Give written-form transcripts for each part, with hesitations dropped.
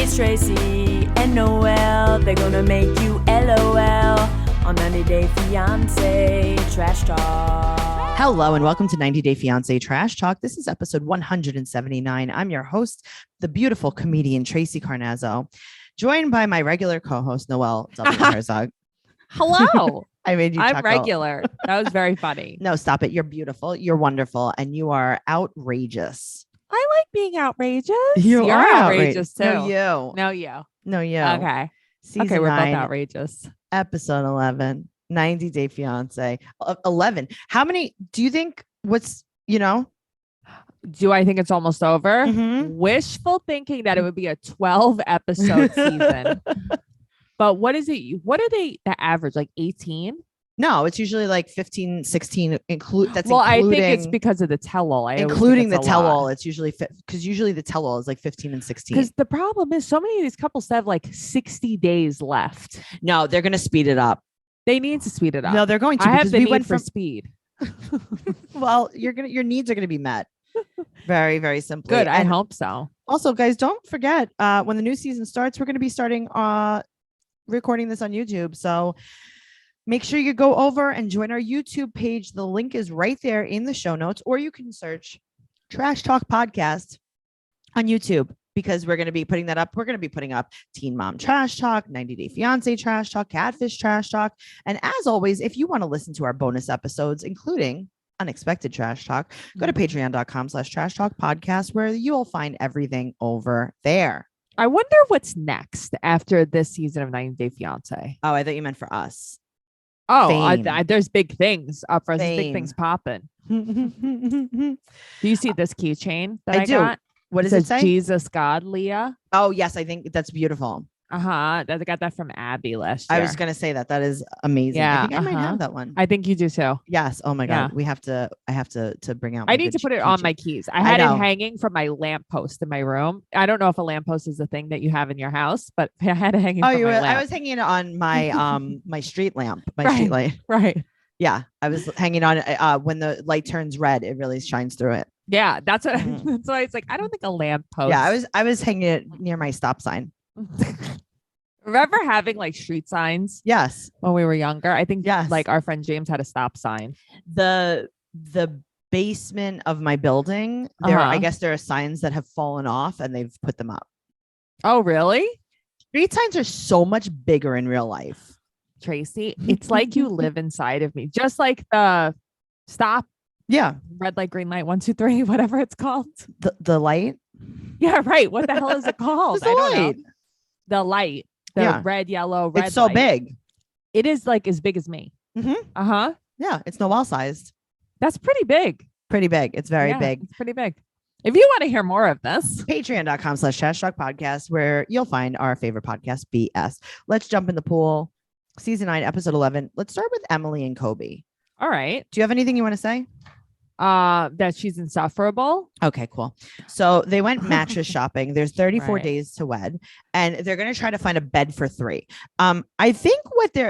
It's Tracey and Noelle. They're gonna make you LOL on 90 Day Fiance Trash Talk. Hello and welcome to 90 Day Fiance Trash Talk. This is episode 179. I'm your host, the beautiful comedian Tracey Carnazzo, joined by my regular co-host Noelle W. Herzog. Hello. I made you I'm chuckle. regular. That was very funny. No, stop it. You're beautiful. You're wonderful. And you are outrageous. I like being outrageous. You're outrageous too. No, you. No, you. No, you. Okay. Season Okay, we're 9, both outrageous. episode 11, 90 Day Fiance. 11. How many do you think Do I think it's almost over? Mhm. Wishful thinking that it would be a 12 episode season. But what is it? What are they the average? Like 18? No, it's usually like 15, 16. I think Including it's because of the tell-all. Including the tell-all. It's usually because usually the tell-all is like 15 and 16. Because the problem is so many of these couples have like 60 days left. No, they're going to speed it up. They need to speed it up. No, they're going to. I have because the we need went for from speed. Well, your needs are going to be met. Very, very simply. Good. I And hope so. also, guys, don't forget when the new season starts, we're going to be starting recording this on YouTube. So make sure you go over and join our YouTube page. The link is right there in the show notes, or you can search Trash Talk Podcast on YouTube because we're going to be putting that up. We're going to be putting up Teen Mom Trash Talk, 90 Day Fiance Trash Talk, Catfish Trash Talk. And as always, if you want to listen to our bonus episodes, including Unexpected Trash Talk, go to patreon.com/Trash Talk Podcast, where you'll find everything over there. I wonder what's next after this season of 90 Day Fiance. Oh, I thought you meant for us. Oh, Fame. there's big things up for us. There's big Fame. things popping. Do Do you see this keychain that I do. got? What does It it says say? Jesus God, Leah. Oh, yes. I think that's beautiful. I got that from Abby last year. I was going to say that. That is amazing. Yeah, I think I might have that one. I think you do too. Yes. Oh my Yeah. God. I have to bring out. I my need to good put it keychain. on my keys. I had know. it hanging from my lamppost in my room. I don't know if a lamppost is a thing that you have in your house, but I had it hanging Oh, from you were, my I lamp. was hanging it on my my street lamp, my Right. street light. Right. Yeah, I was hanging on it. When the light turns red, it really shines through it. Yeah, that's what. Mhm. That's why it's like I don't think a lamppost. Yeah, I was hanging it near my stop sign. Remember having like street signs Yes, when we were younger? I think Yes. like our friend James had a stop sign. the basement of my building. There, I Uh-huh. guess there are signs that have fallen off, and they've put them up. Oh, really? Street signs are so much bigger in real life. Tracy, it's like you live inside of me, just like the stop, Yeah, red light, green light, 1, 2, 3, whatever it's called. the light. Yeah, right. What the hell is it called? It's the I don't know. light. The light, the Yeah. red, yellow, red. It's so light. big. It is like as big as me. Mhm. Uh-huh. Yeah, it's Noelle sized. That's pretty big. Pretty big. It's very Yeah, big. It's pretty big. If you want to hear more of this, Patreon.com/Trash Talk Podcast, where you'll find our favorite podcast, BS. Let's jump in the pool. Season 9, episode 11. Let's start with Emily and Kobe. all right. Do you have anything you want to say? That she's insufferable. Okay, cool. So they went mattress shopping. There's 34 Right. days to wed, and they're going to try to find a bed for 3. I think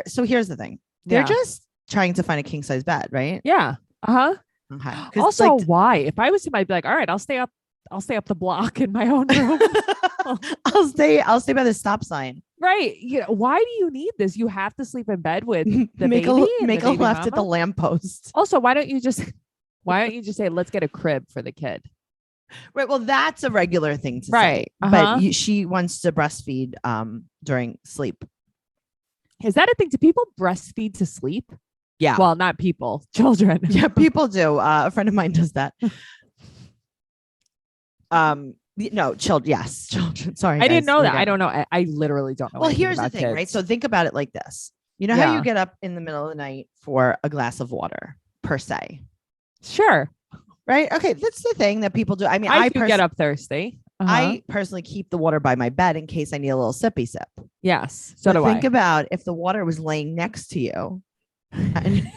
so here's the thing. They're Yeah. just trying to find a king size bed, right? Yeah. Uh-huh. Okay. 'Cause, Also, like, why? If I was him, I'd be like, all right, I'll stay up the block in my own room. I'll stay by the stop sign. Right. You know, why do you need this? You have to sleep in bed with the make baby. a and make the a baby left at the mama? lamppost. Also, why don't you just say, let's get a crib for the kid? Right. Well, that's a regular thing to Right. say. Uh-huh. But she wants to breastfeed during sleep. Is that a thing? Do people breastfeed to sleep? Yeah. Well, not people, children. Yeah, people do. A friend of mine does that. No, children. Yes, children. Sorry, I didn't guys. know that. Okay. I don't know. I literally don't know. Well, anything here's the about thing, right? kids. So think about it like this. You know how you Yeah. get up in the middle of the night for a glass of water, per se, Sure. right? Okay, that's the thing that people do. I mean, I do get up thirsty. Uh-huh. I personally keep the water by my bed in case I need a little sippy sip. Yes. So But do think I. about if the water was laying next to you. And-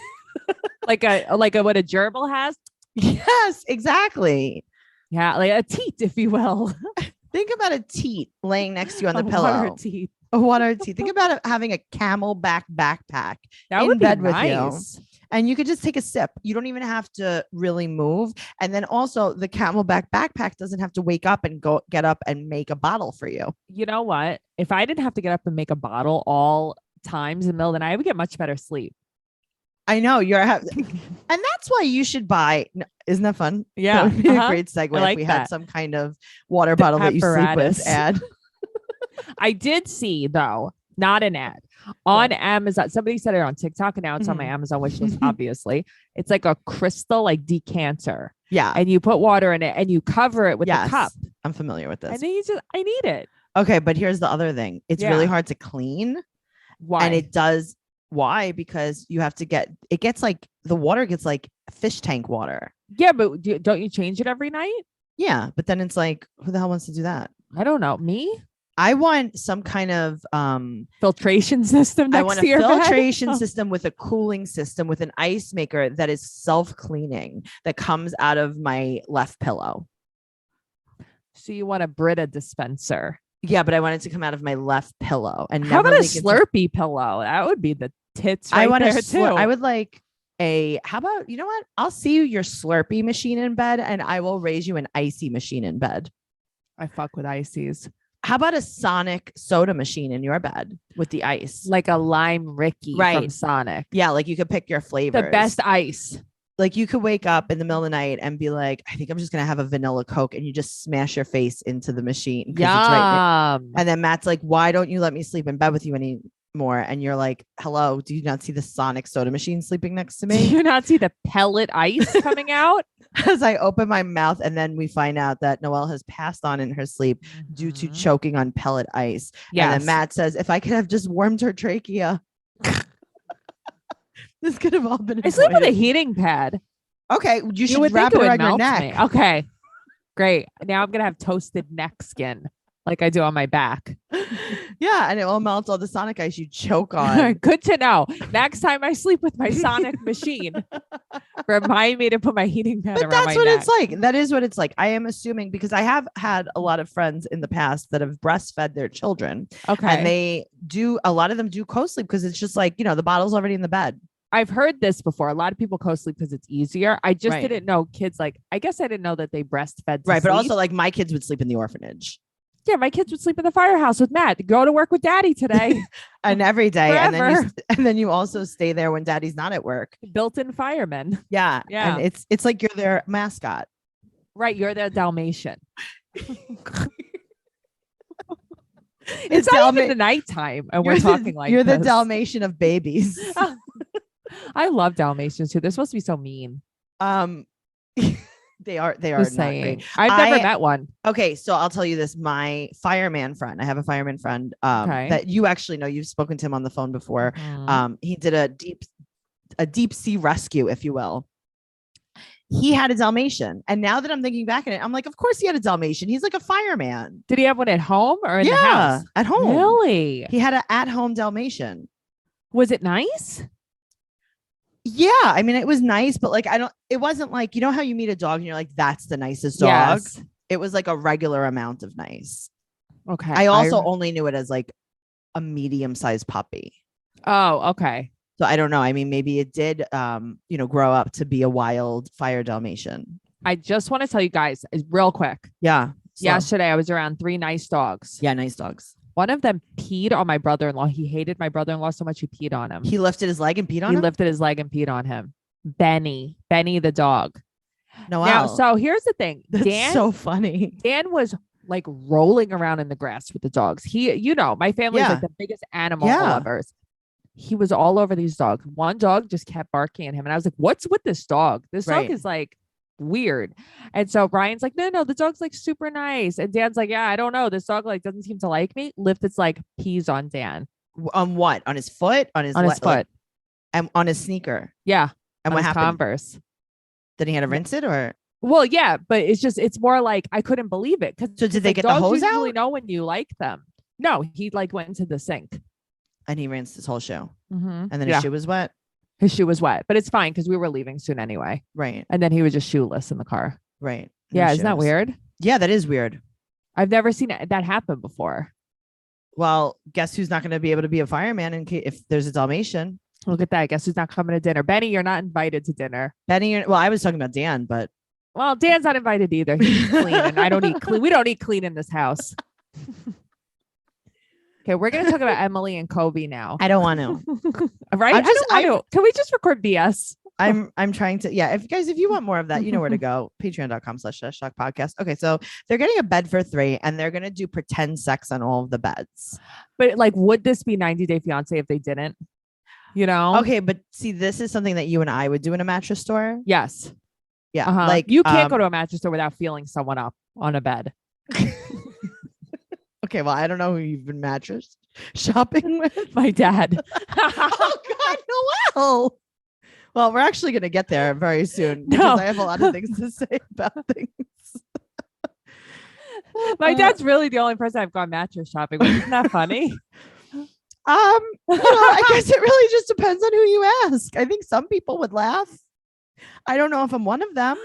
like a what a gerbil has. yes, exactly. Yeah, like a teat, if you will. Think about a teat laying next to you on the A pillow. water teat. A water teat. Think about it having a camelback backpack That in would be bed with nice. you. and you could just take a sip. You don't even have to really move. And then also the Camelback backpack doesn't have to wake up and get up and make a bottle for you. You know what? If I didn't have to get up and make a bottle all times in the middle of the night, I would get much better sleep. I know and that's why you should buy. Isn't that fun? Yeah. That would be a great segue like if we that. had some kind of water bottle that you sleep with apparatus. ad. I did see though, not an ad on Amazon. Somebody said it on TikTok and now it's on my Amazon wish list. Obviously, it's like a crystal, like decanter. Yeah. And you put water in it and you cover it with the cup. I'm familiar with this. And then I need it. Okay. But here's the other thing. It's really hard to clean. Why? And it does. Why? Because you have to the water gets like fish tank water. Yeah. But don't you change it every night? Yeah. But then it's like, who the hell wants to do that? I don't know. Me? I want some kind of filtration system. I want a filtration system with a cooling system with an ice maker that is self-cleaning that comes out of my left pillow. So you want a Brita dispenser? Yeah, but I want it to come out of my left pillow. And how about a Slurpee pillow? That would be the tits. Right, I want there too. I would like how about, you know what? I'll see you your Slurpee machine in bed and I will raise you an icy machine in bed. I fuck with ices. How about a Sonic soda machine in your bed with the ice? Like a Lime Ricky from Sonic. Yeah, like you could pick your flavors. The best ice. Like you could wake up in the middle of the night and be like, I think I'm just going to have a vanilla Coke. And you just smash your face into the machine. Yeah. And then Matt's like, why don't you let me sleep in bed with you anymore? And you're like, hello, do you not see the Sonic soda machine sleeping next to me? Do you not see the pellet ice coming out? As I open my mouth, and then we find out that Noelle has passed on in her sleep due to choking on pellet ice. Yes. And then Matt says, if I could have just warmed her trachea. This could have all been avoided. I sleep with a heating pad. Okay, you should wrap it around your neck. Me. Okay, great. Now I'm going to have toasted neck skin like I do on my back. Yeah, and it will melt all the Sonic ice you choke on. Good to know. Next time I sleep with my Sonic machine, remind me to put my heating pad around my neck. But that's what it's like. That is what it's like. I am assuming, because I have had a lot of friends in the past that have breastfed their children. Okay. And a lot of them do co-sleep because it's just like, the bottle's already in the bed. I've heard this before. A lot of people co-sleep because it's easier. I just didn't know kids I guess I didn't know that they breastfed. Right. But also like my kids would sleep in the orphanage. Yeah, my kids would sleep in the firehouse with Matt. Go to work with daddy today. And every day. And then you also stay there when daddy's not at work. Built-in firemen. Yeah. Yeah. And it's like you're their mascot. Right. You're their Dalmatian. It's not even the nighttime and we're talking like you're the Dalmatian of babies. I love Dalmatians too. They're supposed to be so mean. They are not great. I've never met one. Okay, so I'll tell you this. My fireman friend, I have a fireman friend that you actually know. You've spoken to him on the phone before. He did a deep sea rescue, if you will. He had a Dalmatian. And now that I'm thinking back on it, I'm like, of course he had a Dalmatian. He's like a fireman. Did he have one at home or in the house? At home. Really? He had an at-home Dalmatian. Was it nice? Yeah. I mean, it was nice, but like, it wasn't like, you know how you meet a dog and you're like, that's the nicest dog. Yes. It was like a regular amount of nice. Okay. I also only knew it as like a medium-sized puppy. Oh, okay. So I don't know. I mean, maybe it did, grow up to be a wild fire Dalmatian. I just want to tell you guys real quick. Yeah. Yesterday, I was around 3 nice dogs. Yeah. Nice dogs. One of them peed on my brother-in-law. He hated my brother-in-law so much he peed on him. He lifted his leg and peed on him? He lifted his leg and peed on him. Benny the dog. Noelle. Now, so here's the thing. That's so funny. Dan was like rolling around in the grass with the dogs. My family's like the biggest animal lovers. He was all over these dogs. One dog just kept barking at him. And I was like, what's with this dog? This dog is like weird. And so Brian's like, no, the dog's like super nice. And Dan's like, yeah, I don't know. This dog like doesn't seem to like me. Lift its like pees on Dan. On what? On his foot? On his foot. Like, and on his sneaker. Yeah. And what happened? Converse. Then he had to rinse it or? Well, yeah, but it's more like I couldn't believe it. So did they get the hose out? Dogs usually know when you like them. No, he like went into the sink. And he rinsed his whole shoe. Mm-hmm. And then his shoe was wet. His shoe was wet, but it's fine because we were leaving soon anyway. Right. And then he was just shoeless in the car. Right. Yeah. Isn't that weird? Yeah, that is weird. I've never seen that happen before. Well, guess who's not going to be able to be a fireman if there's a Dalmatian? Look at that. I guess who's not coming to dinner? Benny, you're not invited to dinner. Benny, well, I was talking about Dan, but Well, Dan's not invited either. He's clean, and I don't eat clean. We don't eat clean in this house. Okay, we're gonna talk about Emily and Kobe now. I don't want to. Right? I don't want to. Can we just record BS? I'm trying to. Yeah, if you want more of that, you know where to go. Patreon.com/Shock Podcast. Okay, so they're getting a bed for 3, and they're gonna do pretend sex on all of the beds. But like, would this be 90 Day Fiance if they didn't? You know? Okay, but see, this is something that you and I would do in a mattress store. Yes. Yeah. Like you can't go to a mattress store without feeling someone up on a bed. Okay, well, I don't know who you've been mattress shopping with. My dad. Oh God, Noelle. Well, we're actually going to get there very soon because I have a lot of things to say about things. My dad's really the only person I've gone mattress shopping with. Isn't that funny? I guess it really just depends on who you ask. I think some people would laugh. I don't know if I'm one of them.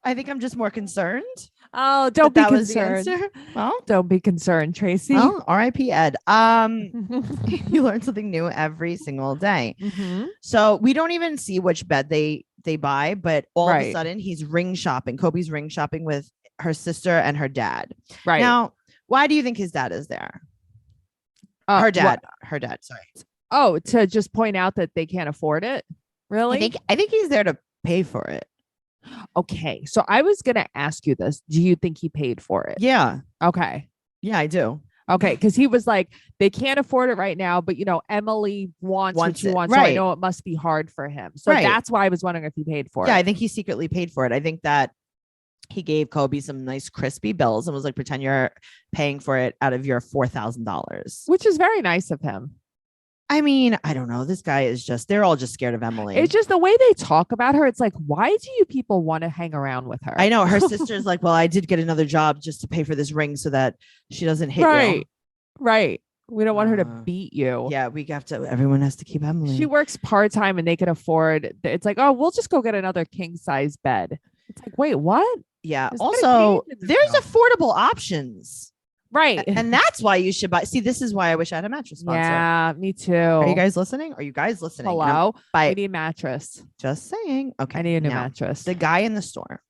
I think I'm just more concerned. Oh, don't be concerned. Well, don't be concerned, Tracey. Well, R.I.P. Ed. You learn something new every single day. Mm-hmm. So we don't even see which bed they buy, but all of a sudden he's ring shopping. Kobe's ring shopping with her sister and her dad. Right. Now, why do you think his dad is there? Her dad. Sorry. Oh, to just point out that they can't afford it. Really? I think he's there to pay for it. Okay. So I was going to ask you this. Do you think he paid for it? Yeah. Okay. Yeah, I do. Okay. Because he was like, they can't afford it right now, but Emily wants what she wants. Right. So I know it must be hard for him. So that's why I was wondering if he paid for it. Yeah, I think he secretly paid for it. I think that he gave Kobe some nice crispy bills and was like, pretend you're paying for it out of your $4,000. Which is very nice of him. I mean, I don't know. This guy is they're all just scared of Emily. It's just the way they talk about her. It's like, why do you people want to hang around with her? I know. Her sister's like, well, I did get another job just to pay for this ring so that she doesn't hit you. Right. We don't want her to beat you. Yeah, everyone has to keep Emily. She works part-time and they can afford. It's like, oh, we'll just go get another king size bed. It's like, wait, what? Yeah. Also, there's affordable options. Right. And that's why you should buy. See, this is why I wish I had a mattress sponsor. Yeah, me too. Are you guys listening? Hello? We need a mattress. Just saying. Okay. I need a new mattress. The guy in the store.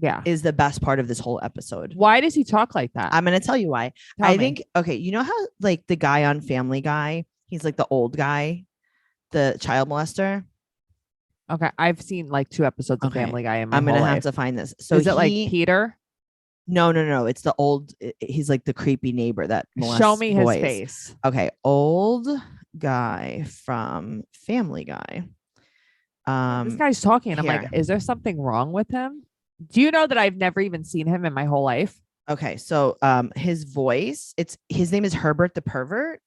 Yeah. Is the best part of this whole episode. Why does he talk like that? I'm going to tell you why. I think, okay, you know how like the guy on Family Guy, he's like the old guy, the child molester. Okay. I've seen like 2 episodes of Family Guy in my I'm going to life. have to find this. So is it like Peter? No. It's the old, he's like the creepy neighbor that molests Show me boys. his face. Okay. Old guy from Family Guy. This guy's talking and I'm like, is there something wrong with him? Do you know that I've never even seen him in my whole life? Okay. So his voice, his name is Herbert the Pervert.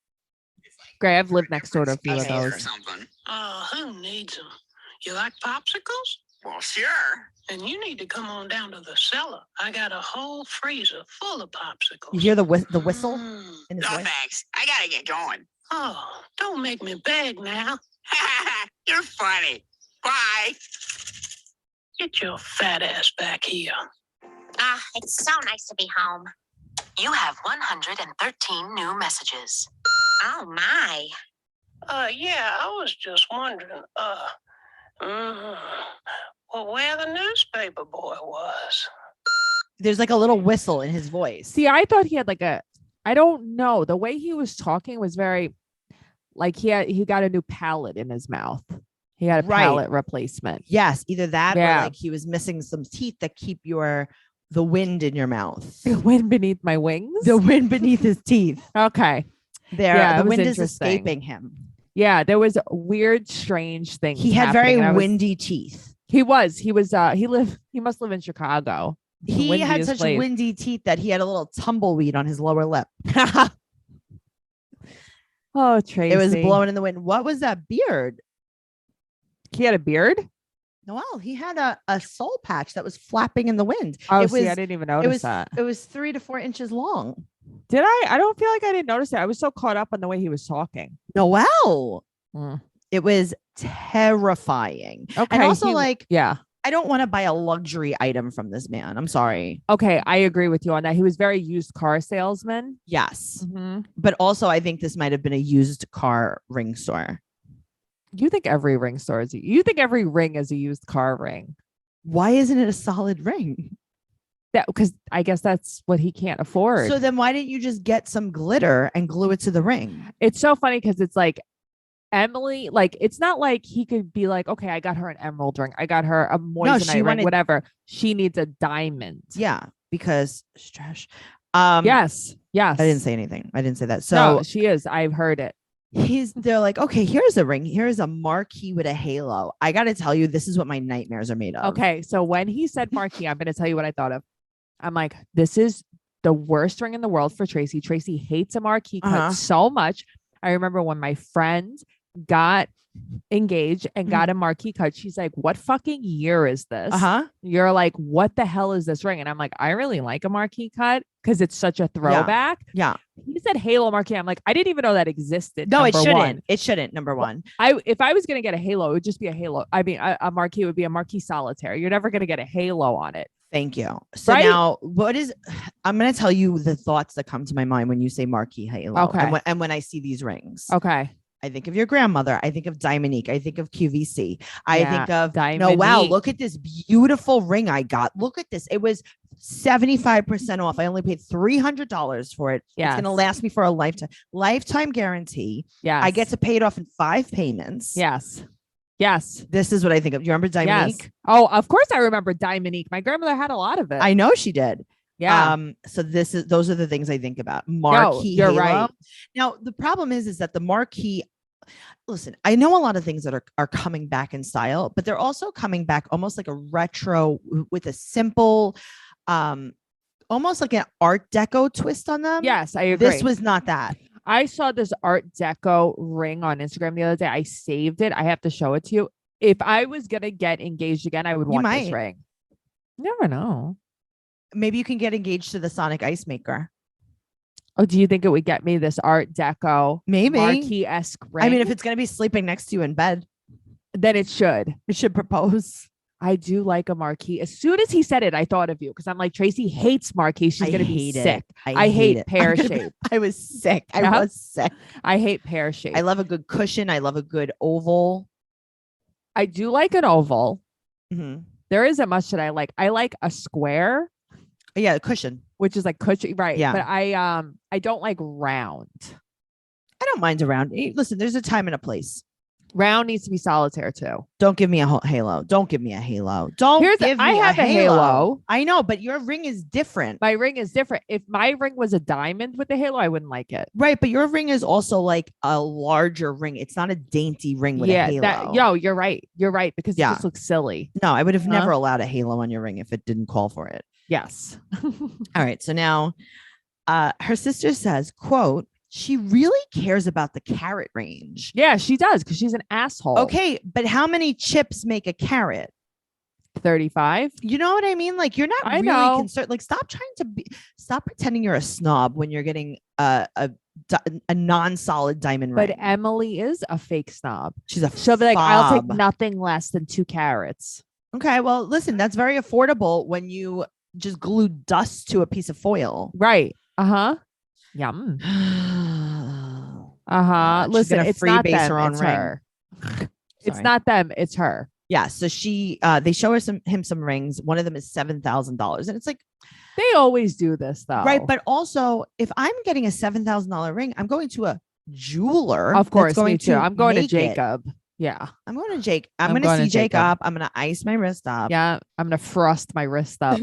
Great. I've lived next door to a few of those. Oh, who needs them? You like popsicles? Well, sure. And you need to come on down to the cellar. I got a whole freezer full of popsicles. You hear the whistle in his No, voice? thanks. I gotta get going. Oh, don't make me beg now. You're funny. Bye. Get your fat ass back here. It's so nice to be home. You have 113 new messages. Oh, my. Yeah, I was just wondering, well, where the newspaper boy was. There's like a little whistle in his voice. See, I thought he had like I don't know. The way he was talking was very like he got a new palate in his mouth. He had a palate replacement. Yes, either that or like he was missing some teeth that keep the wind in your mouth. The wind beneath my wings? The wind beneath his teeth. Okay. The wind is escaping him. Yeah, there was weird, strange things. He had very windy teeth. He must live in Chicago. He had such windy teeth that he had a little tumbleweed on his lower lip. Oh, Tracey. It was blowing in the wind. What was that beard? He had a beard? Noelle, he had a soul patch that was flapping in the wind. Oh, I didn't even notice that. It was 3 to 4 inches long. Did I? I don't feel like I didn't notice it. I was so caught up on the way he was talking. Noelle. It was terrifying. Okay. And also I don't want to buy a luxury item from this man. I'm sorry. Okay. I agree with you on that. He was very used car salesman. Yes. Mm-hmm. But also I think this might have been a used car ring store. You think every ring store is you think every ring is a used car ring? Why isn't it a solid ring? That because I guess that's what he can't afford. So then why didn't you just get some glitter and glue it to the ring? It's so funny because it's like Emily, like it's not like he could be like, okay, I got her an emerald ring, I got her a moissanite ring, whatever. She needs a diamond. Yeah, because it's trash. Yes. I didn't say anything. I didn't say that. So no, she is. I've heard it. They're like, okay, here's a ring. Here's a marquee with a halo. I got to tell you, this is what my nightmares are made of. Okay. So when he said marquee, I'm going to tell you what I thought of. I'm like, this is the worst ring in the world for Tracey. Tracey hates a marquee cut so much. I remember when my friend got engaged and got a marquee cut, she's like, what fucking year is this? You're like, what the hell is this ring? And I'm like, I really like a marquee cut because it's such a throwback. Yeah. He said halo marquee. I'm like, I didn't even know that existed. No, it shouldn't. One. It shouldn't. Number one. If I was going to get a halo, it would just be a halo. I mean, a marquee would be a marquee solitaire. You're never going to get a halo on it. Thank you. So now I'm going to tell you the thoughts that come to my mind when you say marquee halo. Okay. And when I see these rings. Okay. I think of your grandmother. I think of Diamonique. I think of QVC. I think of Diamonique. Noelle. Look at this beautiful ring I got. Look at this. It was 75% off. I only paid $300 for it. It's going to last me for a lifetime guarantee. Yeah. I get to pay it off in 5 payments. Yes. This is what I think of. You remember Diamonique? Yes. Oh, of course I remember Diamonique. My grandmother had a lot of it. I know she did. Yeah. So those are the things I think about. Marquee. You're halo. right. Now the problem is that the marquee. Listen, I know a lot of things that are coming back in style, but they're also coming back almost like a retro with a simple, almost like an Art Deco twist on them. Yes, I agree. This was not that. I saw this Art Deco ring on Instagram the other day. I saved it. I have to show it to you. If I was gonna get engaged again, I would want this ring. Never know. Maybe you can get engaged to the Sonic Ice Maker. Oh, do you think it would get me this Art Deco, maybe marquee-esque ring? I mean, if it's going to be sleeping next to you in bed, then it should. It should propose. I do like a marquee. As soon as he said it, I thought of you because I'm like, Tracey hates marquee. She's going to be sick. I hate pear shape. I was sick. I was sick. I hate pear shape. I love a good cushion. I love a good oval. I do like an oval. Mm-hmm. There isn't much that I like. I like a square. Yeah, a cushion. Which is like cushion, right? Yeah. But I don't like round. I don't mind a round. Listen, there's a time and a place. Round needs to be solitaire too. Don't give me a halo. Don't give me a halo. Don't give me I have a halo. I know, but your ring is different. My ring is different. If my ring was a diamond with the halo, I wouldn't like it. Right, but your ring is also like a larger ring. It's not a dainty ring with a halo. You're right. You're right because it just looks silly. No, I would have never allowed a halo on your ring if it didn't call for it. Yes. All right. So now her sister says, quote, she really cares about the carat range. Yeah, she does because she's an asshole. Okay. But how many chips make a carat? 35. You know what I mean? Like you're not really concerned. Like stop pretending you're a snob when you're getting a non-solid diamond ring. But Emily is a fake snob. She'll be like, I'll take nothing less than 2 carats. Okay. Well, listen, that's very affordable when you just glue dust to a piece of foil. Right. Uh-huh. Yum. Uh-huh. Listen, it's not them, her own it's ring. Her. It's not them, it's her. Yeah. So they show him some rings. One of them is $7,000. And it's like, they always do this though. Right. But also if I'm getting a $7,000 ring, I'm going to a jeweler. Of course, me too. I'm going to Jacob. Yeah. I'm going to Jake. I'm going to see Jacob. I'm going to ice my wrist up. Yeah. I'm going to frost my wrist up.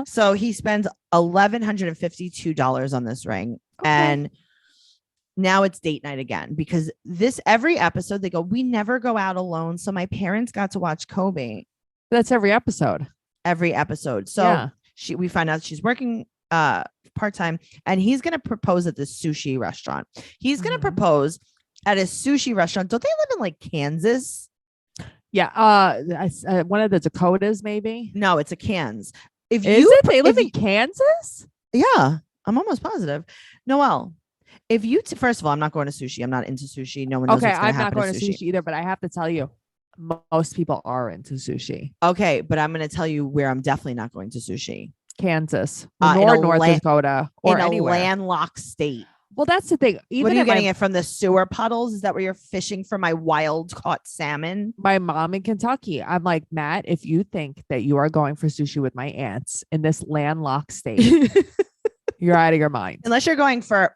So he spends $1,152 on this ring. Okay. And now it's date night again because every episode they go, we never go out alone. So my parents got to watch Kobe. That's every episode. So we find out she's working part-time and he's going to propose at this sushi restaurant. He's going to propose at a sushi restaurant. Don't they live in like Kansas? Yeah. One of the Dakotas, maybe. No, it's a Kansas. They live in Kansas? Yeah, I'm almost positive. Noelle, if you first of all, I'm not going to sushi. I'm not into sushi. No one knows what's I'm not going to sushi either, but I have to tell you, most people are into sushi. Okay, but I'm going to tell you where I'm definitely not going to sushi. Kansas, or North Dakota, or in anywhere. A landlocked state. Well, that's the thing. What Even are you at getting it from the sewer puddles? Is that where you're fishing for my wild caught salmon? my mom in Kentucky, I'm like, Matt, if you think that you are going for sushi with my aunts in this landlocked state, you're out of your mind. Unless you're going for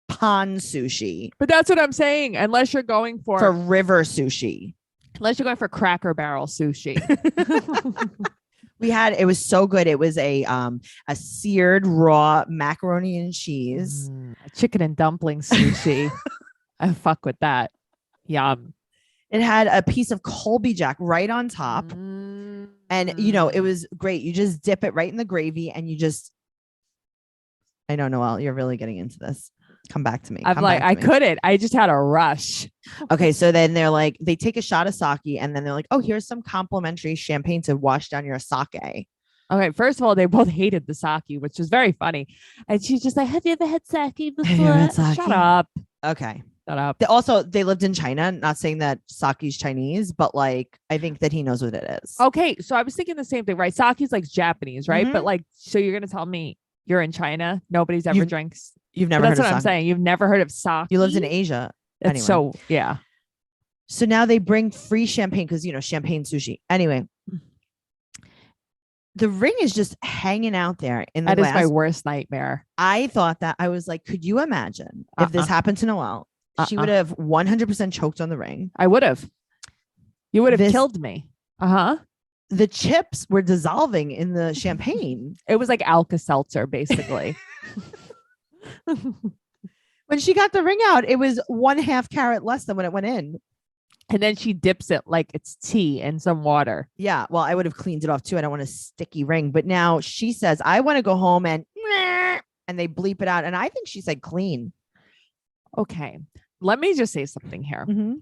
pond sushi, But that's what I'm saying. Unless you're going for river sushi. unless you're going for Cracker Barrel sushi. It was so good. It was a seared raw macaroni and cheese. Chicken and dumpling sushi. I fuck with that. Yum. It had a piece of Colby Jack right on top. And it was great. You just dip it right in the gravy and I know, Noelle, you're really getting into this. Come back to me. I'm like, I couldn't. I just had a rush. Okay, so then they're like, they take a shot of sake and then they're like, oh, here's some complimentary champagne to wash down your sake. Okay, first of all, they both hated the sake, which was very funny. And she's just like, have you ever had sake before? Have you ever had sake? Shut up. Okay. Shut up. They lived in China. Not saying that sake is Chinese, but like, I think that he knows what it is. Okay, so I was thinking the same thing, right? Sake is like Japanese, right? Mhm. But like, so you're going to tell me you're in China? Nobody's ever drinks. You've never That's heard what of I'm sake. saying. You've never heard of sake. You lived in Asia. It's Anyway. So, yeah. So now they bring free champagne because, champagne sushi. Anyway, the ring is just hanging out there in the That is glass. my worst nightmare. I thought that I was like, could you imagine if this happened to Noelle? She would have 100% choked on the ring. I would have. You would have killed me. Uh-huh. The chips were dissolving in the champagne. It was like Alka-Seltzer, basically. When she got the ring out, it was 1/2 carat less than when it went in. And then she dips it like it's tea in some water. Yeah. Well, I would have cleaned it off too. I don't want a sticky ring. But now she says, I want to go home and they bleep it out. And I think she said clean. Okay. Let me just say something here. Mm-hmm.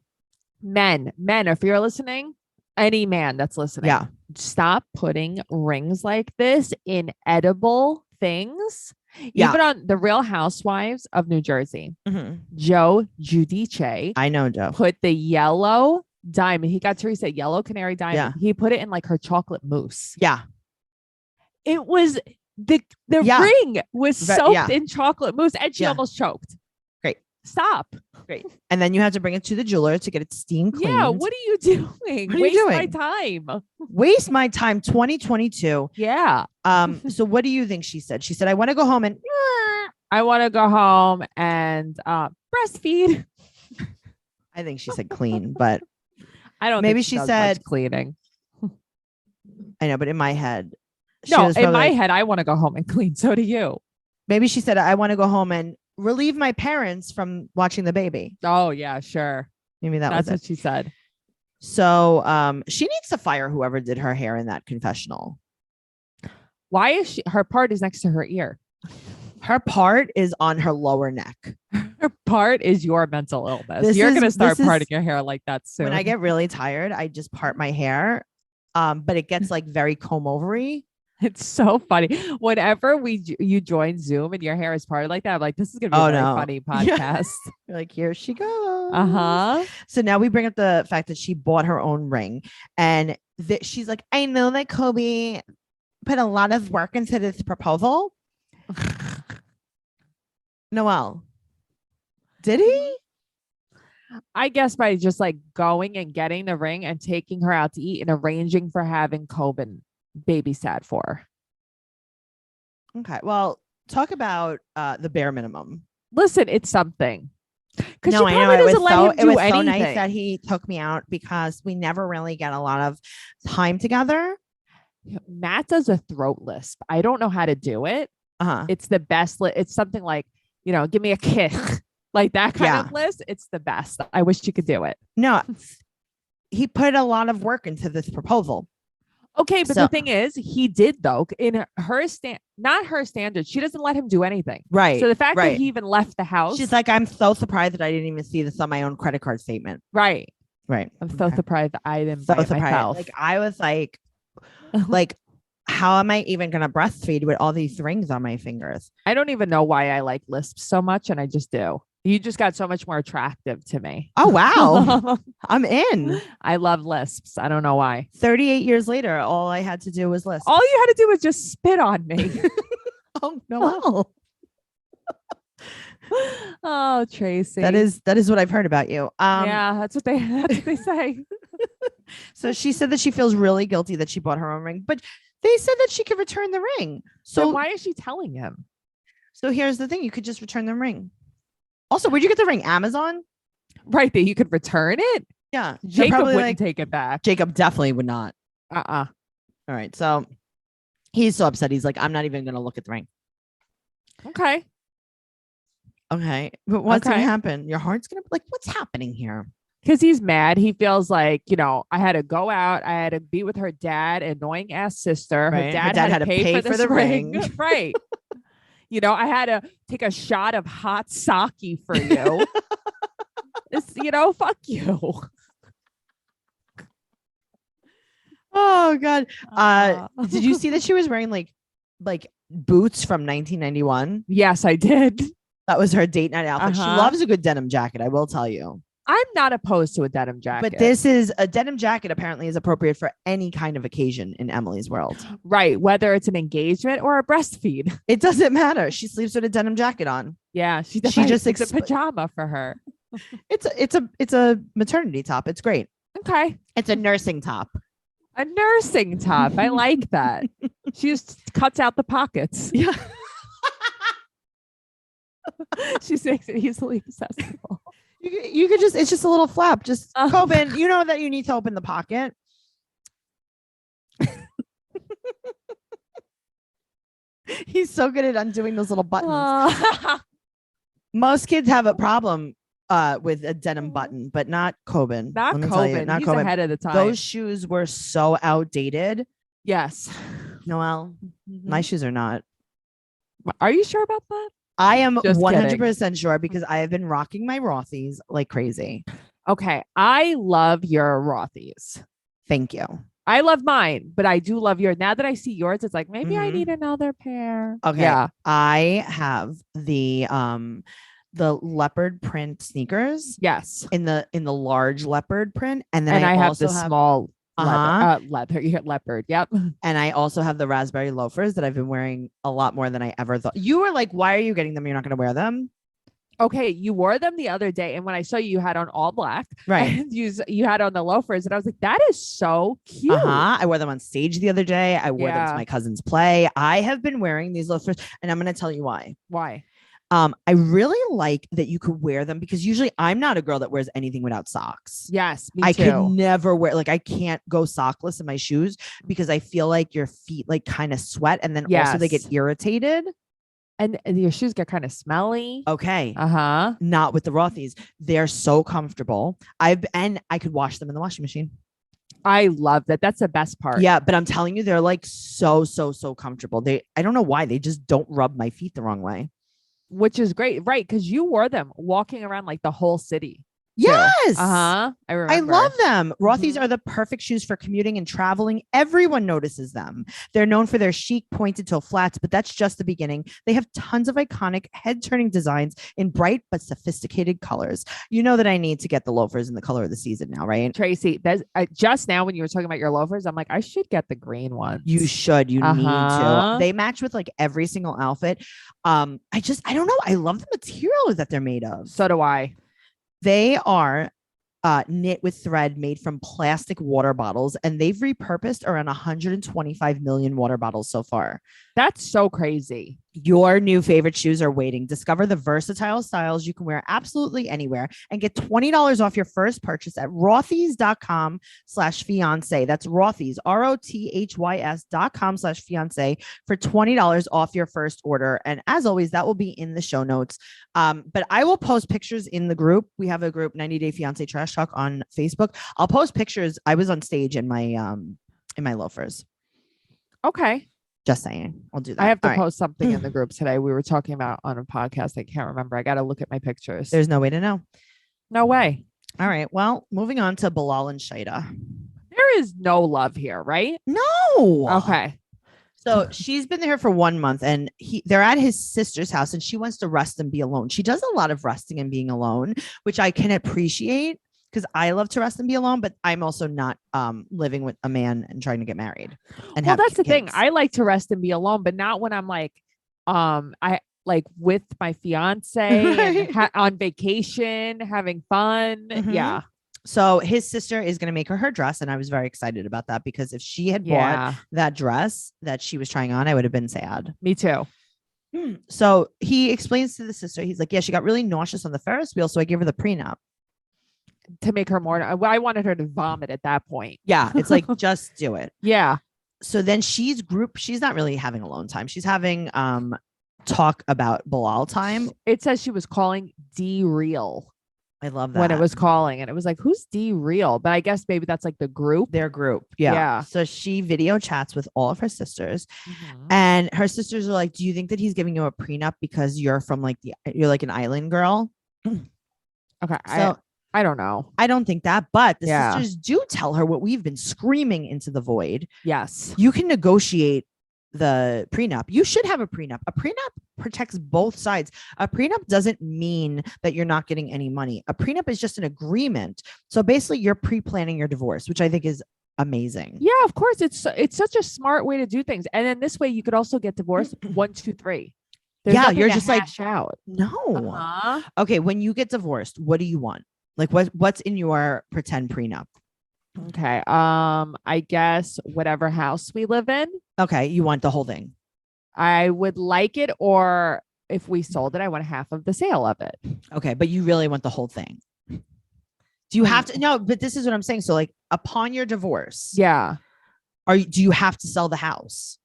Men, if you're listening, any man that's listening, Yeah. Stop putting rings like this in edible things. Yeah. Even on the Real Housewives of New Jersey, Mm-hmm. Joe Giudice I know, Joe. put the yellow diamond. He got Teresa yellow canary diamond. Yeah. He put it in like her chocolate mousse. Yeah. It was the Yeah. ring was soaked yeah. in chocolate mousse, and she Yeah. almost choked. Great. Stop. Great. And then you have to bring it to the jeweler to get it steam cleaned. Yeah. What are you doing? What are you Waste my doing? time. Waste my time. 2022. Yeah. So what do you think she said? She said, I want to go home and I want to go home and breastfeed. I think she said clean, but I don't. Maybe think she does said- much cleaning. I know, but in my head, she No, was in probably my like- head, I want to go home and clean. So do you. maybe she said, I want to go home and relieve my parents from watching the baby. Oh yeah, sure. Maybe that That's was what it. she said. So she needs to fire whoever did her hair in that confessional. Why is her part is next to her ear? Her part is on her lower neck. Her part is your mental illness. This You're is- gonna start this is- parting your hair like that soon. When I get really tired, I just part my hair. But it gets like very comb overy. It's so funny. Whenever you join Zoom and your hair is parted like that, I'm like, this is gonna be a very funny podcast. You're like, here she goes. Uh-huh. So now we bring up the fact that she bought her own ring, and that she's like, I know that Kobe put a lot of work into this proposal. Noelle, did he? I guess by just like going and getting the ring and taking her out to eat and arranging for having Coben babysat for her. Okay. Well, talk about the bare minimum. Listen, it's something. Because No, she I know probably it was doesn't let so him do so anything. nice that he took me out because we never really get a lot of time together. Matt does a throat lisp. I don't know how to do it. Uh-huh. It's the best. It's something like, give me a kiss. Like that kind of list. It's the best. I wish you could do it. No, he put a lot of work into this proposal. Okay, but So- the thing is, he did though. In her not her standards, she doesn't let him do anything. Right. So the fact right. that he even left the house, She's like, I'm so surprised that I didn't even see this on my own credit card statement. right. Right. I'm so surprised that I didn't So buy it surprised. myself. Like I was like, how am I even gonna breastfeed with all these rings on my fingers? I don't even know why I like lisps so much, and I just do. You just got so much more attractive to me. Oh wow. I'm in. I love lisps. I don't know why. 38 years later, all I had to do was list. All you had to do was just spit on me. Oh no. Oh, Tracey. That is what I've heard about you. Yeah, that's what they say. So she said that she feels really guilty that she bought her own ring, but they said that she could return the ring. So So why is she telling him? So here's the thing: you could just return the ring. Also, where'd you get the ring? Amazon? Right, that you could return it. Yeah, Jacob wouldn't take it back. Jacob definitely would not. All right, so he's so upset. He's like, I'm not even gonna look at the ring. Okay. But what's gonna happen? Your heart's gonna like, what's happening here? Because he's mad. He feels like, I had to go out. I had to be with her dad, annoying ass sister. Right. Her dad had to pay for the ring. Right. I had to take a shot of hot sake for you. Fuck you. Oh God. Did you see that she was wearing like boots from 1991? Yes, I did. That was her date night outfit. She loves a good denim jacket, I will tell you. I'm not opposed to a denim jacket. But this is a denim jacket apparently is appropriate for any kind of occasion in Emily's world. Right. Whether it's an engagement or a breastfeed. It doesn't matter. She sleeps with a denim jacket on. Yeah. She just it's a pajama for her. It's a maternity top. It's great. Okay. It's a nursing top. A nursing top. I like that. She just cuts out the pockets. Yeah. She makes it easily accessible. You could just, it's just a little flap. Just Coben, you know that you need to open the pocket. He's so good at undoing those little buttons. Most kids have a problem with a denim button, but not Coben. Not Coben. Not He's Coben. Ahead of the time. Those shoes were so outdated. Yes. Noelle, my shoes are not. Are you sure about that? I am 100% sure because I have been rocking my Rothy's like crazy. Okay. I love your Rothy's. Thank you. I love mine, but I do love yours. Now that I see yours, it's like, maybe I need another pair. Okay. Yeah. I have the leopard print sneakers. Yes. In the large leopard print. And then I also have the small leather. You hear leopard. Yep. And I also have the raspberry loafers that I've been wearing a lot more than I ever thought. You were like, why are you getting them? You're not going to wear them. Okay. You wore them the other day. And when I saw you, you had on all black. Right. And you had on the loafers. And I was like, that is so cute. I wore them on stage the other day. I wore them to my cousin's play. I have been wearing these loafers and I'm going to tell you why. Why? I really like that you could wear them because usually I'm not a girl that wears anything without socks. Yes, me I too. could never wear, like I can't go sockless in my shoes because I feel like your feet like kind of sweat and then also they get irritated. And your shoes get kind of smelly. Okay. Uh-huh. Not with the Rothy's. They're so comfortable. And I could wash them in the washing machine. I love that. That's the best part. Yeah, but I'm telling you, they're like so comfortable. I don't know why. They just don't rub my feet the wrong way. Which is great, right? Because you wore them walking around like the whole city. Yes. I remember. I love them. Rothy's are the perfect shoes for commuting and traveling. Everyone notices them. They're known for their chic pointed toe flats, but that's just the beginning. They have tons of iconic head-turning designs in bright but sophisticated colors. You know that I need to get the loafers in the color of the season now, right? Tracy, that's just now when you were talking about your loafers, I'm like, I should get the green ones. You should. You need to. They match with like every single outfit. I don't know. I love the material that they're made of. So do I. They are knit with thread made from plastic water bottles, and they've repurposed around 125 million water bottles so far. That's so crazy. Your new favorite shoes are waiting. Discover the versatile styles you can wear absolutely anywhere and get $20 off your first purchase at rothys.com/fiance. That's Rothys, ROTHYS.com/fiance for $20 off your first order. And as always, that will be in the show notes. But I will post pictures in the group. We have a group, 90 Day Fiance Trash Talk on Facebook. I'll post pictures. I was on stage in my loafers. Okay. Just saying. I'll do that. I have to post something in the group today. We were talking about on a podcast. I can't remember. I got to look at my pictures. There's no way to know. No way. All right. Well, moving on to Bilal and Shaida. There is no love here, right? No. Okay. So she's been there for 1 month and they're at his sister's house and she wants to rest and be alone. She does a lot of resting and being alone, which I can appreciate because I love to rest and be alone, but I'm also not living with a man and trying to get married. And well, that's the thing. I like to rest and be alone, but not when I'm like, I like with my fiance and on vacation, having fun. Mhm. Yeah. So his sister is going to make her dress. And I was very excited about that because if she had bought that dress that she was trying on, I would have been sad. Me too. So he explains to the sister, he's like, yeah, she got really nauseous on the Ferris wheel. So I gave her the prenup. To make her more, I wanted her to vomit at that point. Yeah. It's like, just do it. Yeah. So then she's not really having alone time. She's having talk about Bilal time. It says she was calling D Real. I love that. When it was calling, and it was like, who's D Real? But I guess maybe that's like the group. Their group. Yeah. So she video chats with all of her sisters, and her sisters are like, do you think that he's giving you a prenup because you're from like you're like an island girl? Okay. So I don't know. I don't think that, but the sisters do tell her what we've been screaming into the void. Yes. You can negotiate the prenup. You should have a prenup. A prenup protects both sides. A prenup doesn't mean that you're not getting any money. A prenup is just an agreement. So basically you're pre-planning your divorce, which I think is amazing. Yeah, of course. It's such a smart way to do things. And then this way you could also get divorced 1, 2, 3. There's you're just like out. No. Okay. When you get divorced, what do you want? Like what's in your pretend prenup? Okay. I guess whatever house we live in. Okay. You want the whole thing? I would like it, or if we sold it, I want half of the sale of it. Okay. But you really want the whole thing. Do you have to? No, but this is what I'm saying. So like upon your divorce. Yeah. Do you have to sell the house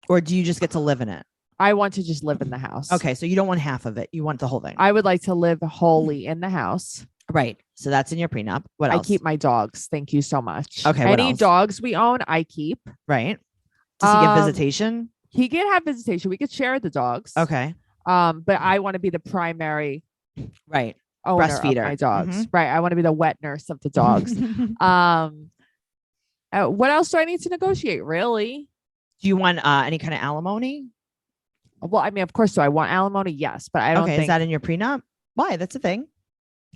or do you just get to live in it? I want to just live in the house. Okay. So you don't want half of it. You want the whole thing. I would like to live wholly in the house. Right. So that's in your prenup. What else? I keep my dogs. Thank you so much. Okay. Any dogs we own, I keep. Right. Does he get visitation? He can have visitation. We could share the dogs. Okay. But I want to be the primary owner breastfeeder of my dogs. Right. I want to be the wet nurse of the dogs. What else do I need to negotiate? Really? Do you want any kind of alimony? Well, I mean, of course, do I want alimony? Yes, but I don't think. Is that in your prenup? Why? That's a thing.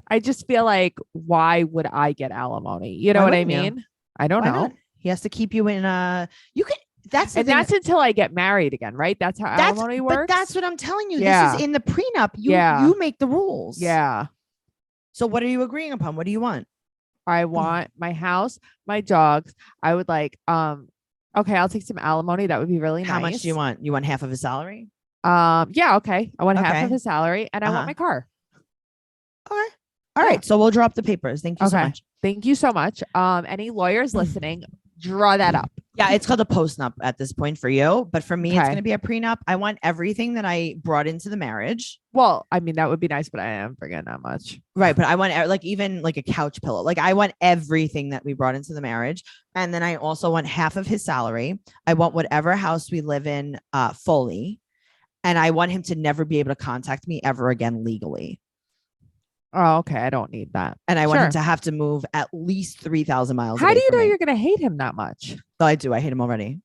I just feel like, why would I get alimony? You know what I mean? I don't know. Not? He has to keep you in you can. That's until I get married again, right? That's how alimony works. But that's what I'm telling you. Yeah. This is in the prenup. You make the rules. Yeah. So what are you agreeing upon? What do you want? I want my house, my dogs. I would like, okay, I'll take some alimony. That would be really nice. How much do you want? You want half of his salary? Yeah, okay. I want half of his salary and I want my car. Okay. All right. So we'll drop the papers. Thank you so much. Thank you so much. Any lawyers listening, draw that up. Yeah, it's called a postnup at this point for you. But for me, it's going to be a prenup. I want everything that I brought into the marriage. Well, I mean, that would be nice, but I am forgetting that much. Right. But I want even like a couch pillow. Like I want everything that we brought into the marriage. And then I also want half of his salary. I want whatever house we live in fully. And I want him to never be able to contact me ever again legally. Oh, okay. I don't need that. And I want him to have to move at least 3,000 miles. How do you know you're going to hate him that much? Oh, I do. I hate him already.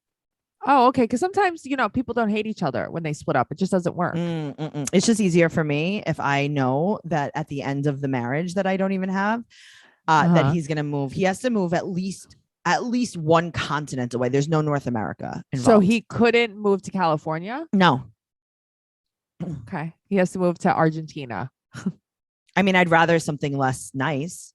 Oh, okay. Because sometimes, people don't hate each other when they split up. It just doesn't work. It's just easier for me if I know that at the end of the marriage that I don't even have, that he's going to move. He has to move at least one continent away. There's no North America involved. So he couldn't move to California? No. Okay. He has to move to Argentina. I mean, I'd rather something less nice.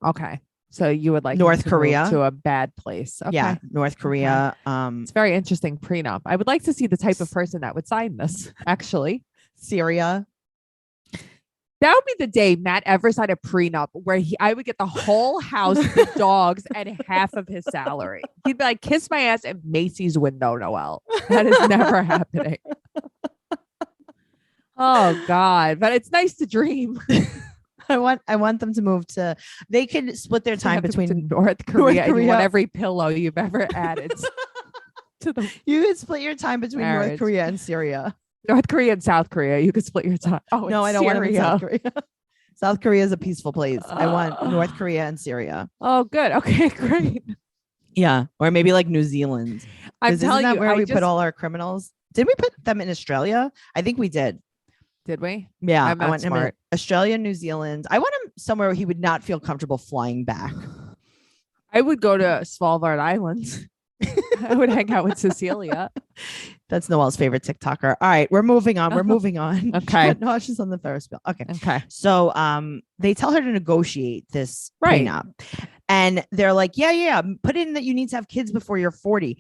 Okay. So you would like North Korea to a bad place. Okay. Yeah. North Korea. Okay. It's very interesting prenup. I would like to see the type of person that would sign this, actually. Syria. That would be the day Matt ever signed a prenup where I would get the whole house, the dogs, and half of his salary. He'd be like, kiss my ass at Macy's window, Noelle. That is never happening. Oh God. But it's nice to dream. I want them to move to, they can split their time between North Korea. And you want every pillow you've ever added to the You could split your time between North Korea and Syria. North Korea and South Korea. You could split your time. Oh, no, I don't want South Korea. South Korea is a peaceful place. I want North Korea and Syria. Oh, good. Okay, great. Yeah. Or maybe like New Zealand. I'm telling you, where we put all our criminals? Did we put them in Australia? I think we did. Did we? Yeah. I want him in Australia, New Zealand. I want him somewhere where he would not feel comfortable flying back. I would go to Svalbard Islands. I would hang out with Cecilia. That's Noelle's favorite TikToker. All right, we're moving on. We're moving on. Okay. No, she's on the Ferris wheel. Okay. Okay. So they tell her to negotiate this Right. prenup. And they're like, yeah. Put in that you need to have kids before you're 40.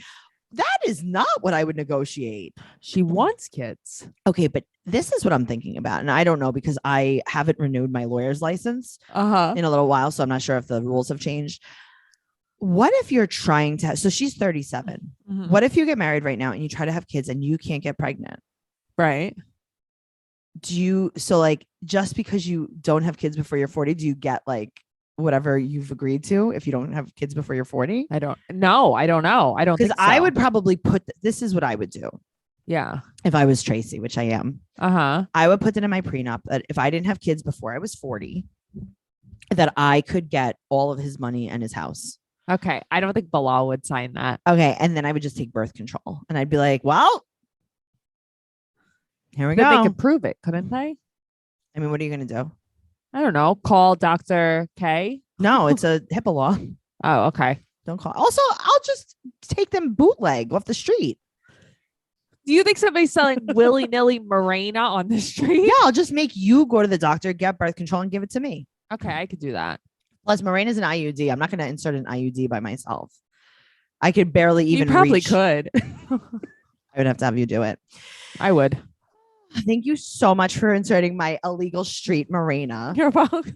That is not what I would negotiate. She wants kids. Okay, but this is what I'm thinking about. And I don't know because I haven't renewed my lawyer's license in a little while. So I'm not sure if the rules have changed. What if you're trying to so she's 37. Mhm. What if you get married right now and you try to have kids and you can't get pregnant? Right. So like just because you don't have kids before you're 40, do you get like whatever you've agreed to if you don't have kids before you're 40? I don't know. I don't Because think so. I would probably put this is what I would do Yeah. if I was Tracey, which I am. Uh-huh. I would put that in my prenup that if I didn't have kids before I was 40, that I could get all of his money and his house. Okay. I don't think Bilal would sign that. Okay. And then I would just take birth control and I'd be like, well, here we But go. they could prove it, couldn't they? I mean, what are you going to do? I don't know. Call Dr. K. No, it's a HIPAA law. Oh, okay. Don't call. Also, I'll just take them bootleg off the street. Do you think somebody's selling willy-nilly Mirena on the street? Yeah, I'll just make you go to the doctor, get birth control, and give it to me. Okay, I could do that. Plus, Mirena is an IUD. I'm not going to insert an IUD by myself. I could barely even You probably reach. could. I would have to have you do it. I would. Thank you so much for inserting my illegal street Mirena You're welcome.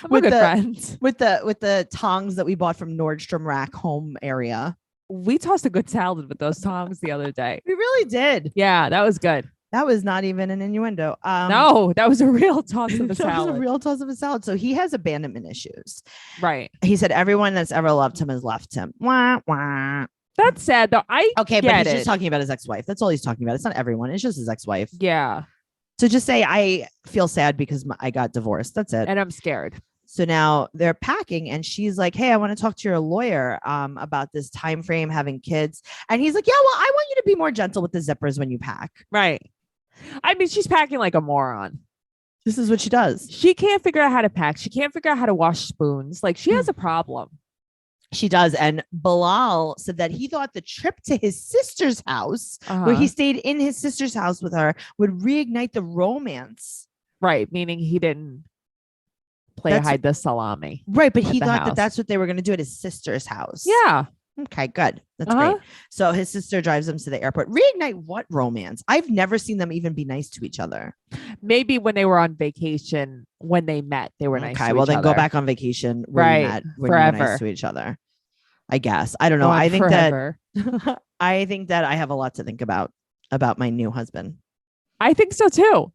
We're With good the- friends. with the tongs that we bought from Nordstrom Rack home area. We tossed a good salad with those tongs the other day. We really did. Yeah, that was good. That was not even an innuendo. No, that was a real toss of a that was salad. a real toss of a salad. So he has abandonment issues. Right. He said everyone that's ever loved him has left him. Wah, wah. That's sad though. I Okay, but get he's it. just talking about his ex-wife. That's all he's talking about. It's not everyone. It's just his ex-wife. Yeah. So just say I feel sad because I got divorced. That's it. And I'm scared. So now they're packing and she's like, hey, I want to talk to your lawyer about this time frame, having kids. And he's like, yeah, well, I want you to be more gentle with the zippers when you pack. Right. I mean, she's packing like a moron. This is what she does. She can't figure out how to pack. She can't figure out how to wash spoons. Like she has a problem. She does. And Bilal said that he thought the trip to his sister's house, where he stayed in his sister's house with her, would reignite the romance. Right. Meaning he didn't play hide the salami. Right. But at he the thought house. that that's what they were going to do at his sister's house. Yeah. Okay, good. That's great. So his sister drives him to the airport. Reignite what romance? I've never seen them even be nice to each other. Maybe when they were on vacation, when they met, they were nice. Okay, to well each then other. go back on vacation where Right, you met when you were forever. nice to each other. I guess. I don't know. Go on I think forever. that I think that I have a lot to think about my new husband. I think so too.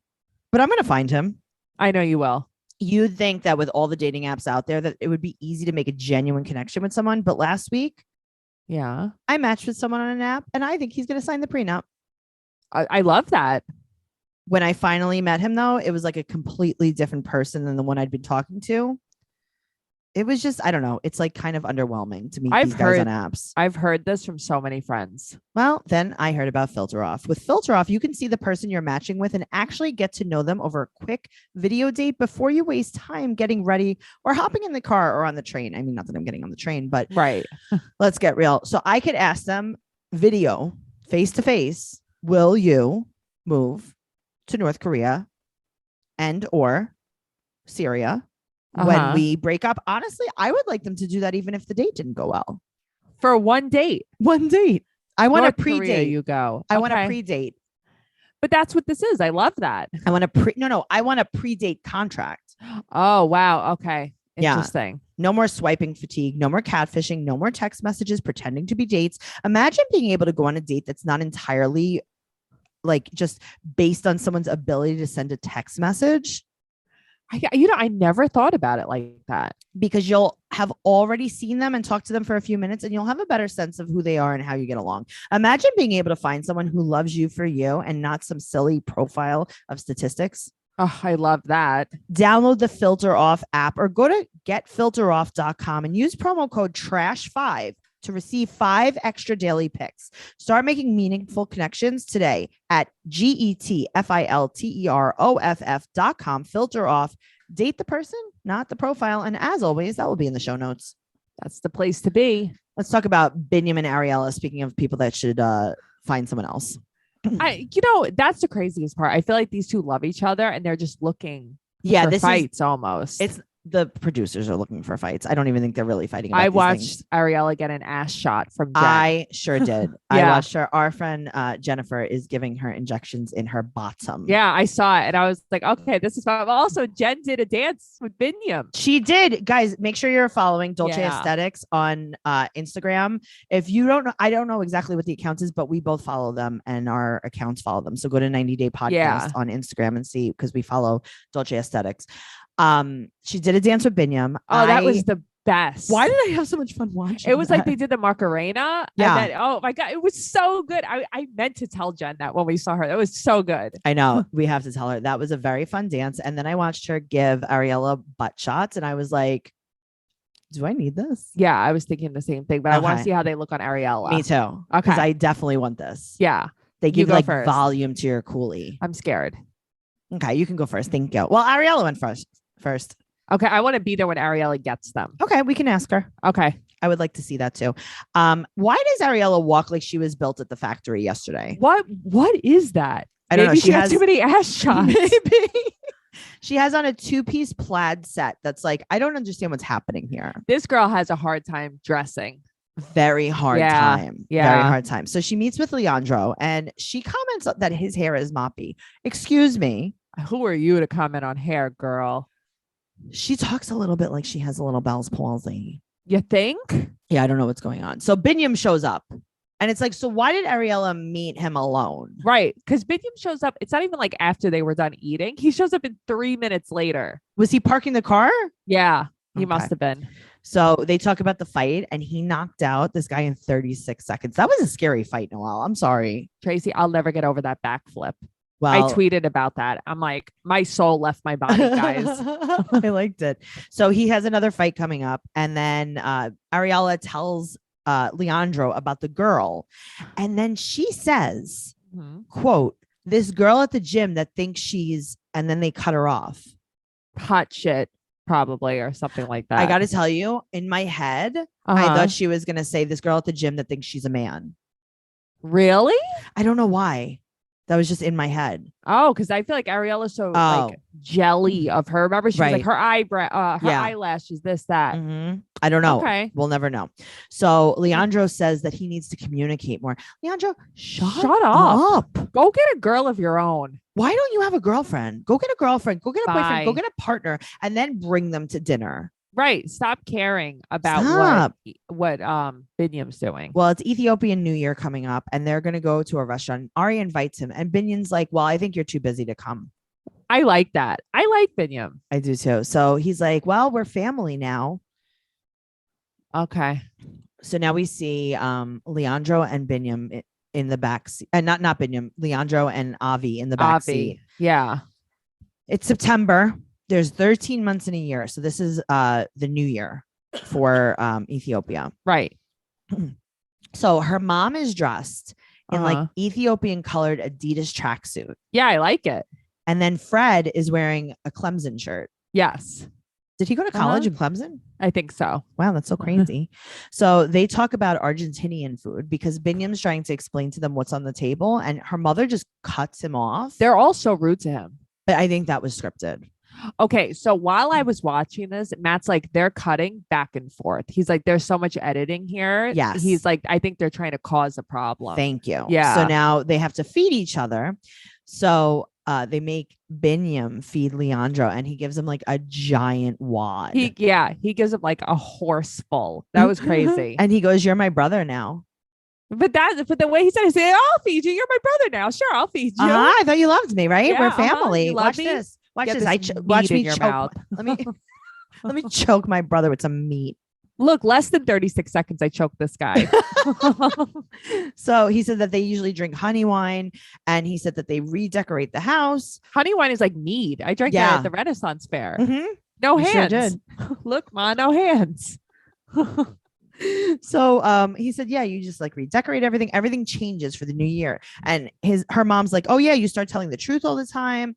But I'm gonna find him. I know you will. You'd think that with all the dating apps out there that it would be easy to make a genuine connection with someone. But last week Yeah. I matched with someone on an app and I think he's gonna sign the prenup. I love that. When I finally met him, though, it was like a completely different person than the one I'd been talking to. It was just, I don't know. It's like kind of underwhelming to meet these guys on apps. I've heard this from so many friends. Well, then I heard about Filter Off. With Filter Off, you can see the person you're matching with and actually get to know them over a quick video date before you waste time getting ready or hopping in the car or on the train. I mean, not that I'm getting on the train, but Right. let's get real. So I could ask them video, face to face, will you move to North Korea and or Syria when we break up? Honestly, I would like them to do that even if the date didn't go well. For one date. One date. I want a North Korea, pre-date. you go. I want a Okay. pre-date. But that's what this is. I love that. I want I want a pre-date contract. Oh, wow. Okay. Yeah. Interesting. No more swiping fatigue, no more catfishing, no more text messages pretending to be dates. Imagine being able to go on a date that's not entirely like just based on someone's ability to send a text message, I never thought about it like that. because you'll have already seen them and talked to them for a few minutes and you'll have a better sense of who they are and how you get along. Imagine being able to find someone who loves you for you and not some silly profile of statistics. Oh, I love that. Download the Filter Off app or go to getfilteroff.com and use promo code TRASH5 to receive 5 extra daily picks. Start making meaningful connections today at getfilteroff.com. Filter Off. Date the person, not the profile. And as always, that will be in the show notes. That's the place to be. Let's talk about Binyam and Ariella. Speaking of people that should find someone else. That's the craziest part. I feel like these two love each other and they're just looking for this fights almost. It's the producers are looking for fights. I don't even think they're really fighting. About I these watched things. Ariella get an ass shot from Jen. I sure did. I Yeah. watched her. Our friend Jennifer is giving her injections in her bottom. Yeah, I saw it and I was like, okay, this is fun. But also, Jen did a dance with Binyam. She did. Guys, make sure you're following Dolce Yeah. Aesthetics on Instagram. If you don't know, I don't know exactly what the account is, but we both follow them and our accounts follow them. So go to 90 Day Podcast Yeah. on Instagram and see, because we follow Dolce Aesthetics. She did a dance with Binyam. Oh, that was the best. Why did I have so much fun watching? It was like that? they did the Macarena. Yeah. And then, oh my God, it was so good. I meant to tell Jen that when we saw her. It was so good. I know. We have to tell her that was a very fun dance. And then I watched her give Ariella butt shots, and I was like, do I need this? Yeah, I was thinking the same thing, but I want to Okay. see how they look on Ariella. Me too. Okay. Because I definitely want this. Yeah, They give go like first. volume to your coolie. I'm scared. Okay, you can go first. Thank you. Well, Ariella went first. Okay, I want to be there when Ariella gets them. Okay, we can ask her. Okay. I would like to see that too. Why does Ariella walk like she was built at the factory yesterday? What is that? I don't Maybe know. she has too many ass shots. Maybe. She has on a 2-piece plaid set that's like, I don't understand what's happening here. This girl has a hard time dressing. Very hard Yeah, time. yeah. Very hard time. So she meets with Leandro and she comments that his hair is moppy. Excuse me. Who are you to comment on hair, girl? She talks a little bit like she has a little Bell's palsy. You think? Yeah, I don't know what's going on. So Binyam shows up and it's like, so why did Ariella meet him alone? Right. Because Binyam shows up. It's not even like after they were done eating. He shows up in 3 minutes later. Was he parking the car? Yeah, he Okay. must have been. So they talk about the fight and he knocked out this guy in 36 seconds. That was a scary fight, Noelle. I'm sorry. Tracy, I'll never get over that backflip. Well, I tweeted about that. I'm like, my soul left my body, guys. I liked it. So he has another fight coming up. And then Ariella tells Leandro about the girl. And then she says, Mhm. quote, this girl at the gym that thinks she's, and then they cut her off. Hot shit, probably, or something like that. I got to tell you, in my head, I Uh-huh. thought she was going to say this girl at the gym that thinks she's a man. Really? I don't know why. That was just in my head. Oh, because I feel like Ariella's so Oh. like jelly of her. Remember, she was Right. like her eyebrow, her Yeah. eyelashes, this, that. Mhm. I don't know. Okay. We'll never know. So Leandro says that he needs to communicate more. Leandro, shut up. up. Go get a girl of your own. Why don't you have a girlfriend? Go get a girlfriend. Go get a boyfriend. Go Bye. get a partner, and then bring them to dinner. Right. Stop caring about Stop. what Binyam's doing. Well, it's Ethiopian New Year coming up, and they're going to go to a restaurant. Ari invites him, and Binyan's like, well, I think you're too busy to come. I like that. I like Binyam. I do too. So he's like, well, we're family now. Okay. So now we see Leandro and Binyam in the back seat. And not Binyam, Leandro and Avi in the back seat. Yeah. It's September. There's 13 months in a year. So this is the new year for Ethiopia. Right. So her mom is dressed in like Uh-huh. Ethiopian colored Adidas tracksuit. Yeah, I like it. And then Fred is wearing a Clemson shirt. Yes. Did he go to college in Clemson? I think so. Wow, that's so crazy. So they talk about Argentinian food because Binyam's trying to explain to them what's on the table and her mother just cuts him off. They're all so rude to him. But I think that was scripted. Okay, so while I was watching this, Matt's like, they're cutting back and forth. He's like, there's so much editing here. Yes. He's like, I think they're trying to cause a problem. Thank you. Yeah. So now they have to feed each other. So they make Binyam feed Leandro and he gives him like a giant wad. He gives him like a horse full. That was crazy. And he goes, you're my brother now. But the way he said it, I'll feed you. You're my brother now. Sure, I'll feed you. I thought you loved me, right? Yeah, We're uh-huh. family. You love Watch me? this. Watch Get this. this Watch meat me in your choke. mouth. Let me choke my brother with some meat. Look, less than 36 seconds, I choked this guy. So he said that they usually drink honey wine, and he said that they redecorate the house. Honey wine is like mead. I drank that Yeah. at the Renaissance Fair. Mhm. No You sure hands. Look, ma, no hands. So he said, yeah, you just like redecorate everything. Everything changes for the new year. And her mom's like, oh yeah, you start telling the truth all the time.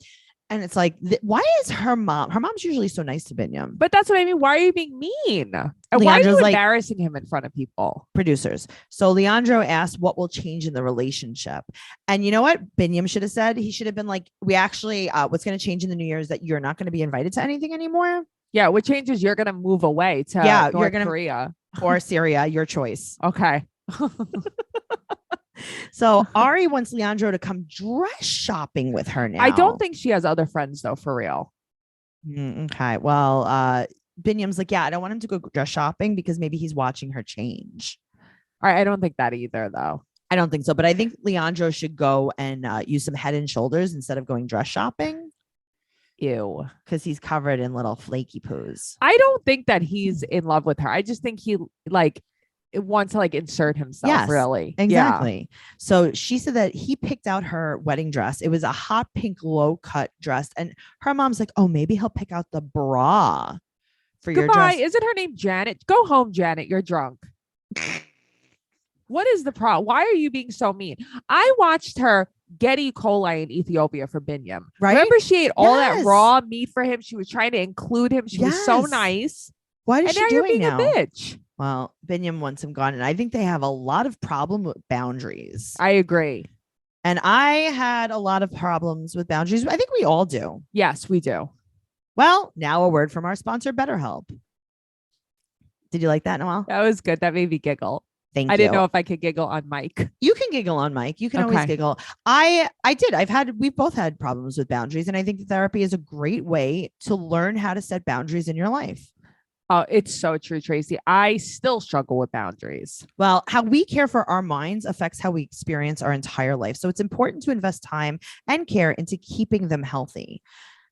And it's like, why is her mom's usually so nice to Binyam. But that's what I mean. Why are you being mean? And why are you embarrassing him in front of people? Producers. So Leandro asked what will change in the relationship. And you know what Binyam should have said? He should have been like, we actually, what's going to change in the new year is that you're not going to be invited to anything anymore. Yeah. What changes? You're going to move away to North Korea or Syria, your choice. Okay. So Ari wants Leandro to come dress shopping with her now. I don't think she has other friends though, for real. Okay. Well, Binyam's like, yeah, I don't want him to go dress shopping because maybe he's watching her change. All right. I don't think that either though. I don't think so, but I think Leandro should go and use some Head and Shoulders instead of going dress shopping. Ew. Because he's covered in little flaky poos. I don't think that he's in love with her. I just think he wants to insert himself. Yes, really. Exactly. Yeah. So she said that he picked out her wedding dress. It was a hot pink low cut dress. And her mom's like, oh, maybe he'll pick out the bra for your dress. Isn't her name Janet? Go home, Janet. You're drunk. What is the problem? Why are you being so mean? I watched her get E. coli in Ethiopia for Binyam. Right? Remember she ate all that raw meat for him. She was trying to include him. She was so nice. What is she doing now? You're being a bitch. Well, Binyam wants him gone. And I think they have a lot of problem with boundaries. I agree. And I had a lot of problems with boundaries. I think we all do. Yes, we do. Well, now a word from our sponsor, BetterHelp. Did you like that, Noelle? That was good. That made me giggle. Thank you. I didn't know if I could giggle on mic. You can giggle on mic. You can always giggle. I did. We've both had problems with boundaries. And I think therapy is a great way to learn how to set boundaries in your life. Oh, it's so true, Tracey. I still struggle with boundaries. Well, how we care for our minds affects how we experience our entire life. So it's important to invest time and care into keeping them healthy.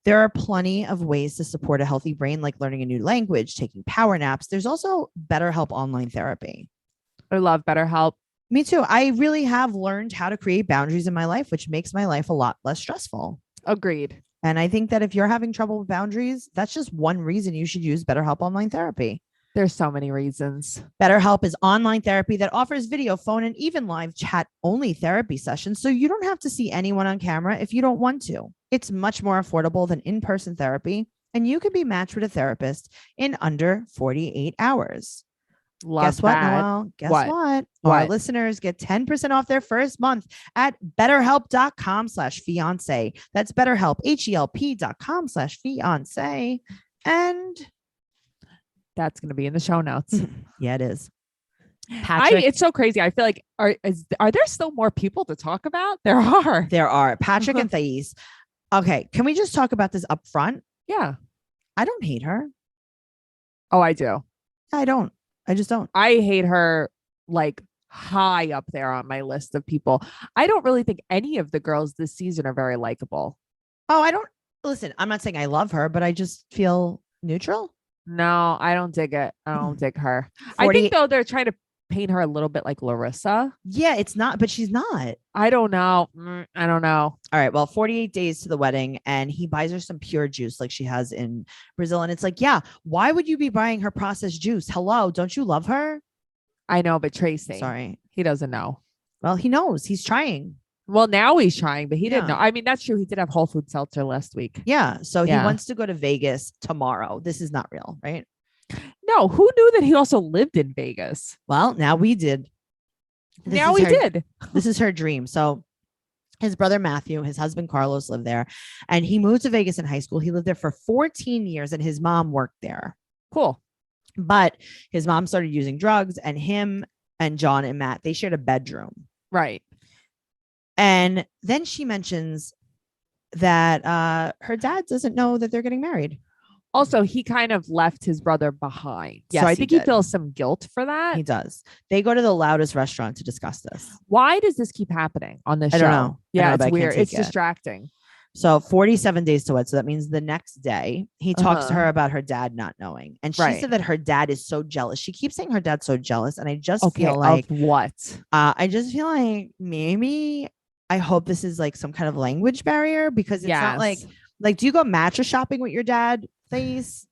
There are plenty of ways to support a healthy brain, like learning a new language, taking power naps. There's also BetterHelp online therapy. I love BetterHelp. Me too. I really have learned how to create boundaries in my life, which makes my life a lot less stressful. Agreed. And I think that if you're having trouble with boundaries, that's just one reason you should use BetterHelp online therapy. There's so many reasons. BetterHelp is online therapy that offers video, phone, and even live chat only therapy sessions. So you don't have to see anyone on camera if you don't want to. It's much more affordable than in-person therapy, and you can be matched with a therapist in under 48 hours. Guess what, Noelle? Guess what? Our listeners get 10% off their first month at betterhelp.com/fiance. That's BetterHelp, HELP.com/fiance. And that's going to be in the show notes. Yeah, it is. It's so crazy. I feel like, are there still more people to talk about? There are. Patrick and Thais. Okay. Can we just talk about this up front? Yeah. I don't hate her. Oh, I do. I don't. I just don't. I hate her high up there on my list of people. I don't really think any of the girls this season are very likable. Oh, listen, I'm not saying I love her, but I just feel neutral. No, I don't dig it. I don't dig her. I think though they're trying to paint her a little bit like Larissa. Yeah, it's not, but she's not. I don't know. I don't know. All right. Well, 48 days to the wedding, and he buys her some pure juice like she has in Brazil. And it's like, yeah, why would you be buying her processed juice? Hello. Don't you love her? I know, but Tracey. Sorry. He doesn't know. Well, he knows. He's trying. Well, now he's trying, but he didn't know. I mean, that's true. He did have Whole Food Seltzer last week. Yeah. So he wants to go to Vegas tomorrow. This is not real, right? No, who knew that he also lived in Vegas? Well, now we did. This is her dream. So his brother Matthew, his husband Carlos lived there, and he moved to Vegas in high school. He lived there for 14 years, and his mom worked there. Cool. But his mom started using drugs, and him and John and Matt, they shared a bedroom. Right. And then she mentions that her dad doesn't know that they're getting married. Also, he kind of left his brother behind. Yes, so I think he feels some guilt for that. He does. They go to the loudest restaurant to discuss this. Why does this keep happening on this show? I don't know. Yeah, it's weird. It's distracting. So 47 days to wed. So that means the next day he talks to her about her dad not knowing. And she said that her dad is so jealous. She keeps saying her dad's so jealous. And I just feel like what? I just feel like maybe I hope this is like some kind of language barrier, because it's not like, do you go mattress shopping with your dad, Thais?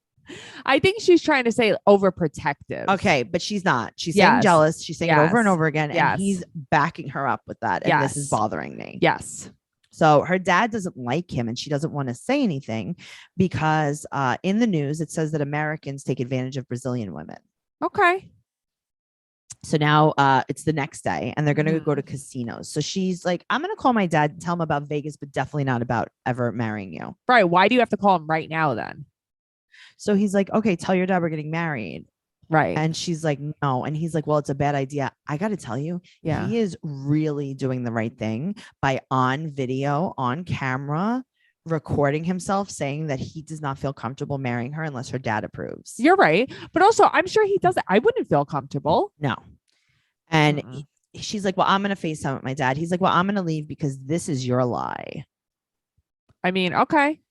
I think she's trying to say overprotective. Okay, but she's not. She's saying jealous. She's saying it over and over again. And he's backing her up with that. And this is bothering me. Yes. So her dad doesn't like him and she doesn't want to say anything because in the news, it says that Americans take advantage of Brazilian women. Okay. So now it's the next day and they're going to go to casinos. So she's like, I'm going to call my dad and tell him about Vegas, but definitely not about ever marrying you. Right. Why do you have to call him right now then? So he's like, okay, tell your dad we're getting married. Right. And she's like, no. And he's like, well, it's a bad idea. I got to tell you, he is really doing the right thing by on video, on camera, recording himself saying that he does not feel comfortable marrying her unless her dad approves. You're right. But also, I'm sure he doesn't. I wouldn't feel comfortable. No. And she's like, well, I'm going to FaceTime with my dad. He's like, well, I'm going to leave because this is your lie. I mean, okay.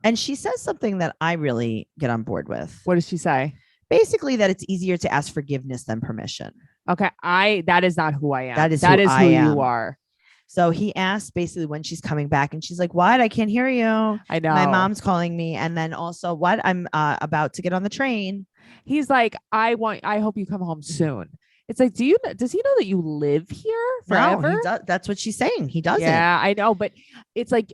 And she says something that I really get on board with. What does she say? Basically that it's easier to ask forgiveness than permission. Okay. That is not who I am. That is who I am. You are. So he asked basically when she's coming back and she's like, what? I can't hear you. I know. My mom's calling me. And then also what? I'm about to get on the train. He's like, I hope you come home soon. It's like, does he know that you live here forever? No, he does. That's what she's saying. He doesn't. Yeah, I know. But it's like,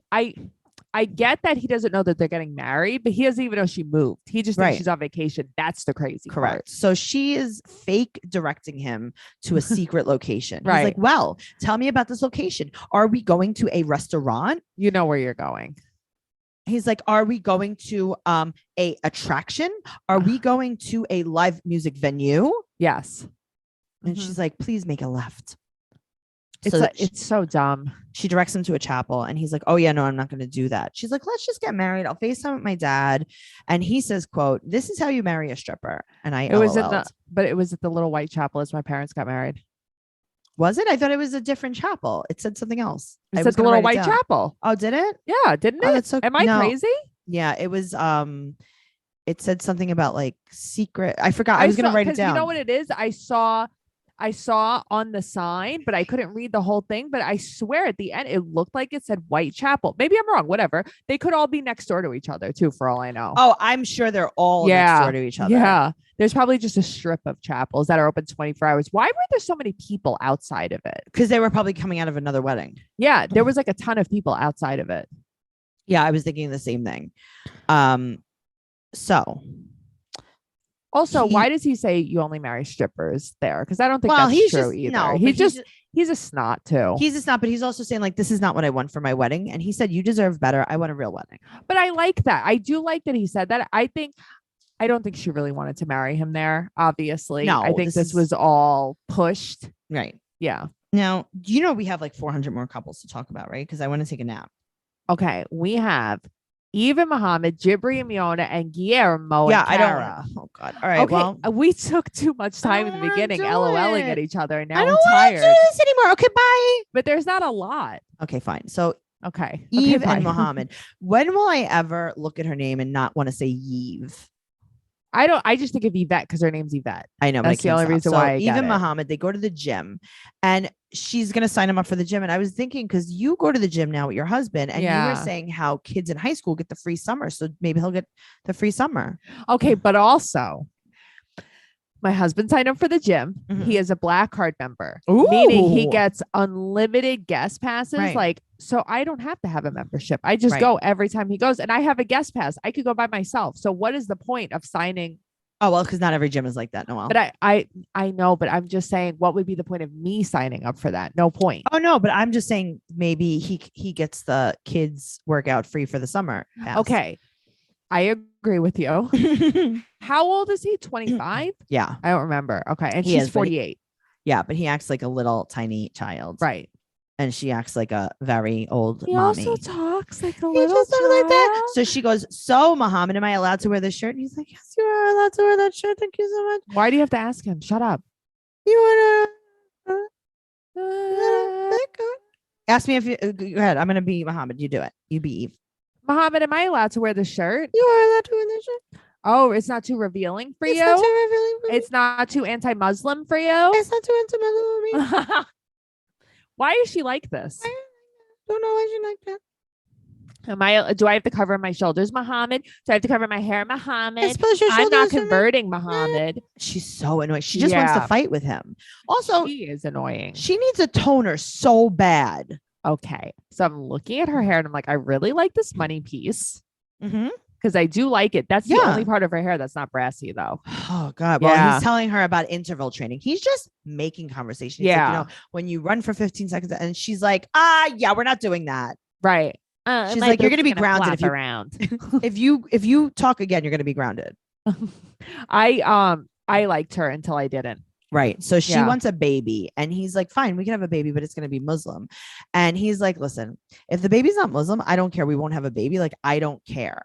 I get that he doesn't know that they're getting married, but he doesn't even know she moved. He just thinks she's on vacation. That's the crazy part. So she is fake directing him to a secret location. Right. He's like, well, tell me about this location. Are we going to a restaurant? You know where you're going. He's like, are we going to a attraction? Are we going to a live music venue? And she's like, please make a left. It's so dumb. She directs him to a chapel and he's like, oh yeah, no, I'm not going to do that. She's like, let's just get married. I'll FaceTime with my dad. And he says, quote, this is how you marry a stripper. And it was at the little white chapel as my parents got married. Was it? I thought it was a different chapel. It said something else. It said the little white chapel. Oh, did it? Yeah. Didn't it? That's so, Am I crazy? Yeah, it was, it said something about like secret. I forgot. I was going to write it down. You know what it is? I saw on the sign, but I couldn't read the whole thing. But I swear at the end, it looked like it said Whitechapel. Maybe I'm wrong. Whatever. They could all be next door to each other too, for all I know. Oh, I'm sure they're all next door to each other. Yeah. There's probably just a strip of chapels that are open 24 hours. Why were there so many people outside of it? Because they were probably coming out of another wedding. Yeah. There was like a ton of people outside of it. Yeah. I was thinking the same thing. Also, why does he say you only marry strippers there? Because I don't think that's true either. No, he's a snot too. He's a snot, but he's also saying like, this is not what I want for my wedding. And he said, you deserve better. I want a real wedding. But I like that. I do like that he said that. I don't think she really wanted to marry him there. Obviously. No, I think this was all pushed. Right. Yeah. Now, we have like 400 more couples to talk about, right? Because I want to take a nap. Okay. We have Yve Mohammed, Jibri Miona, and Guillermo. Yeah, and Cara. Oh God. All right. Okay, well, we took too much time in the beginning, LOLing at each other, and now I don't we're tired. want to do this anymore. Okay, bye. But there's not a lot. Okay, fine. So okay, Yve and Mohammed. When will I ever look at her name and not want to say Yve? I just think of Yvette because her name's Yvette. I know. That's the only reason why. Yve and Mohammed, they go to the gym and she's going to sign him up for the gym. And I was thinking, because you go to the gym now with your husband and you were saying how kids in high school get the free summer. So maybe he'll get the free summer. Okay. But also my husband signed up for the gym. Mm-hmm. He is a Black Card member, Ooh. meaning he gets unlimited guest passes. Right. So I don't have to have a membership. I just go every time he goes, and I have a guest pass. I could go by myself. So what is the point of signing? Oh, well, because not every gym is like that, Noelle. But I know, but I'm just saying, what would be the point of me signing up for that? No point. Oh, no, but I'm just saying maybe he gets the kids workout free for the summer pass. Okay. I agree with you. How old is he? 25? Yeah. I don't remember. Okay. And she's 48. Yeah, but he acts like a little tiny child. Right. And she acts like a very old he mommy. Also talks like a he little just child. Like that. So she goes, so Mohammed, am I allowed to wear this shirt? And he's like, yes, you are allowed to wear that shirt. Thank you so much. Why do you have to ask him? Shut up. You want to ask me if you go ahead. I'm going to be Mohammed. You do it. You be Yve. Mohammed, am I allowed to wear the shirt? You are allowed to wear that shirt. Oh, it's not too revealing for you? Not too revealing for it's not too anti-Muslim for you? It's not too anti-Muslim for me. Why is she like this? I don't know why she like Do that. I have to cover my shoulders, Mohammed? Do I have to cover my hair, Mohammed? I'm not converting, Mohammed. She's so annoying. She just wants to fight with him. Also, she is annoying. She needs a toner so bad. Okay. So I'm looking at her hair and I'm like, I really like this money piece Mm-hmm. because I do like it. That's the Yeah. only part of her hair that's not brassy though. Oh God. Well, Yeah. he's telling her about interval training. He's just making conversation. He's like, you know, when you run for 15 seconds and she's like, yeah, we're not doing that. Right. She's like, you're going to be grounded if you around. if you talk again, you're going to be grounded. I liked her until I didn't. Right. So she wants a baby and he's like, fine, we can have a baby, but it's going to be Muslim. And he's like, listen, if the baby's not Muslim, I don't care. We won't have a baby. Like, I don't care.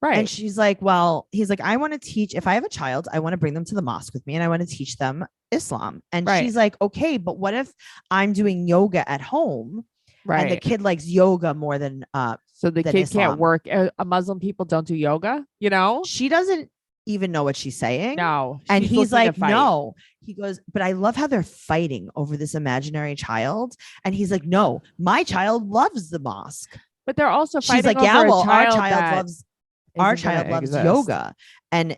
Right. And she's like, well, he's like, I want to teach, if I have a child, I want to bring them to the mosque with me and I want to teach them Islam. And she's like, okay, but what if I'm doing yoga at home? Right. And the kid likes yoga more than so the kid Islam. Can't work. Muslim people don't do yoga, you know? She doesn't even know what she's saying. No. And he's like, no. He goes, but I love how they're fighting over this imaginary child. And he's like, no, my child loves the mosque. But they're also fighting. She's like, over yeah, well, our child loves yoga. And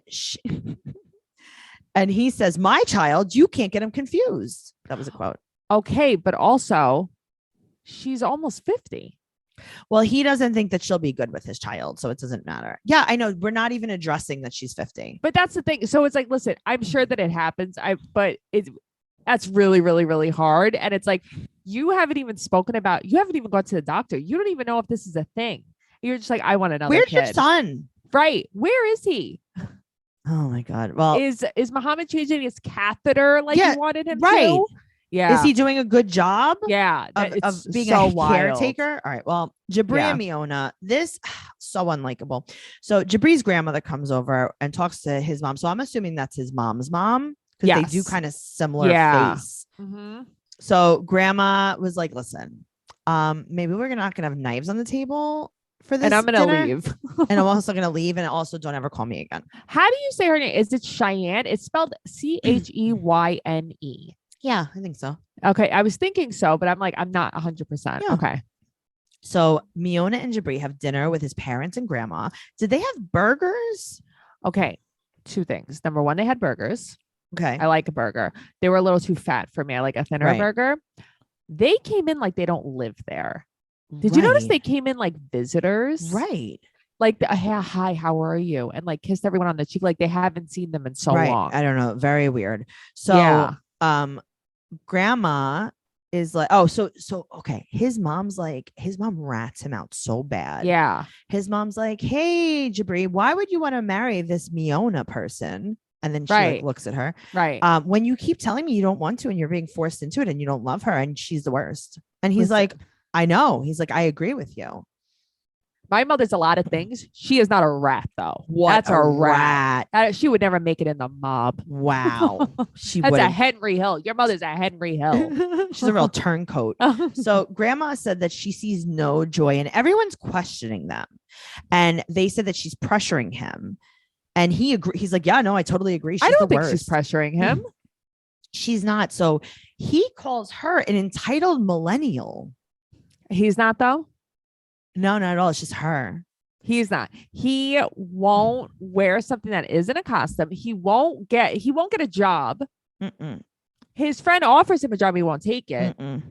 and he says, my child, you can't get him confused. That was a quote. Okay, but also she's almost 50. Well, he doesn't think that she'll be good with his child, so it doesn't matter. Yeah, I know. We're not even addressing that she's 50. But that's the thing. So it's like, listen, I'm sure that it happens. That's really, really, really hard. And it's like, you haven't even gone to the doctor. You don't even know if this is a thing. You're just like, I want another Where's kid. your son? Right. Where is he? Oh my God. Well, is Mohammed changing his catheter like you wanted him to? Yeah. Is he doing a good job? Yeah. Of being so a caretaker? All right. Well, Jibri and Miona, this so unlikable. So Jibri's grandmother comes over and talks to his mom. So I'm assuming that's his mom's mom because they do kind of similar face. Mm-hmm. So grandma was like, listen, maybe we're not going to have knives on the table for this. And I'm going to leave. And I'm also going to leave. And also don't ever call me again. How do you say her name? Is it Cheyenne? It's spelled Cheyne. Yeah, I think so. Okay. I was thinking so, but I'm like, I'm not 100%. Yeah. Okay. So Miona and Jibri have dinner with his parents and grandma. Did they have burgers? Okay. Two things. Number one, they had burgers. Okay. I like a burger. They were a little too fat for me. I like a thinner burger. They came in like they don't live there. Did you notice they came in like visitors? Right. Like, hi, how are you? And like kissed everyone on the cheek. Like they haven't seen them in so long. I don't know. Very weird. So, grandma is like, okay. His mom rats him out so bad. Yeah. His mom's like, hey, Jibri, why would you want to marry this Miona person? And then she like, looks at her. Right. When you keep telling me you don't want to and you're being forced into it and you don't love her and she's the worst. And he's like, I know. He's like, I agree with you. My mother's a lot of things. She is not a rat, though. That's a rat. She would never make it in the mob. Wow. That's a Henry Hill. Your mother's a Henry Hill. She's a real turncoat. So grandma said that she sees no joy and everyone's questioning them. And they said that she's pressuring him. And he's like, yeah, no, I totally agree. I don't think she's pressuring him. She's not. So he calls her an entitled millennial. He's not, though. No, not at all. It's just her. He's not. He won't wear something that isn't a costume. He won't get a job. Mm-mm. His friend offers him a job. He won't take it. Mm-mm.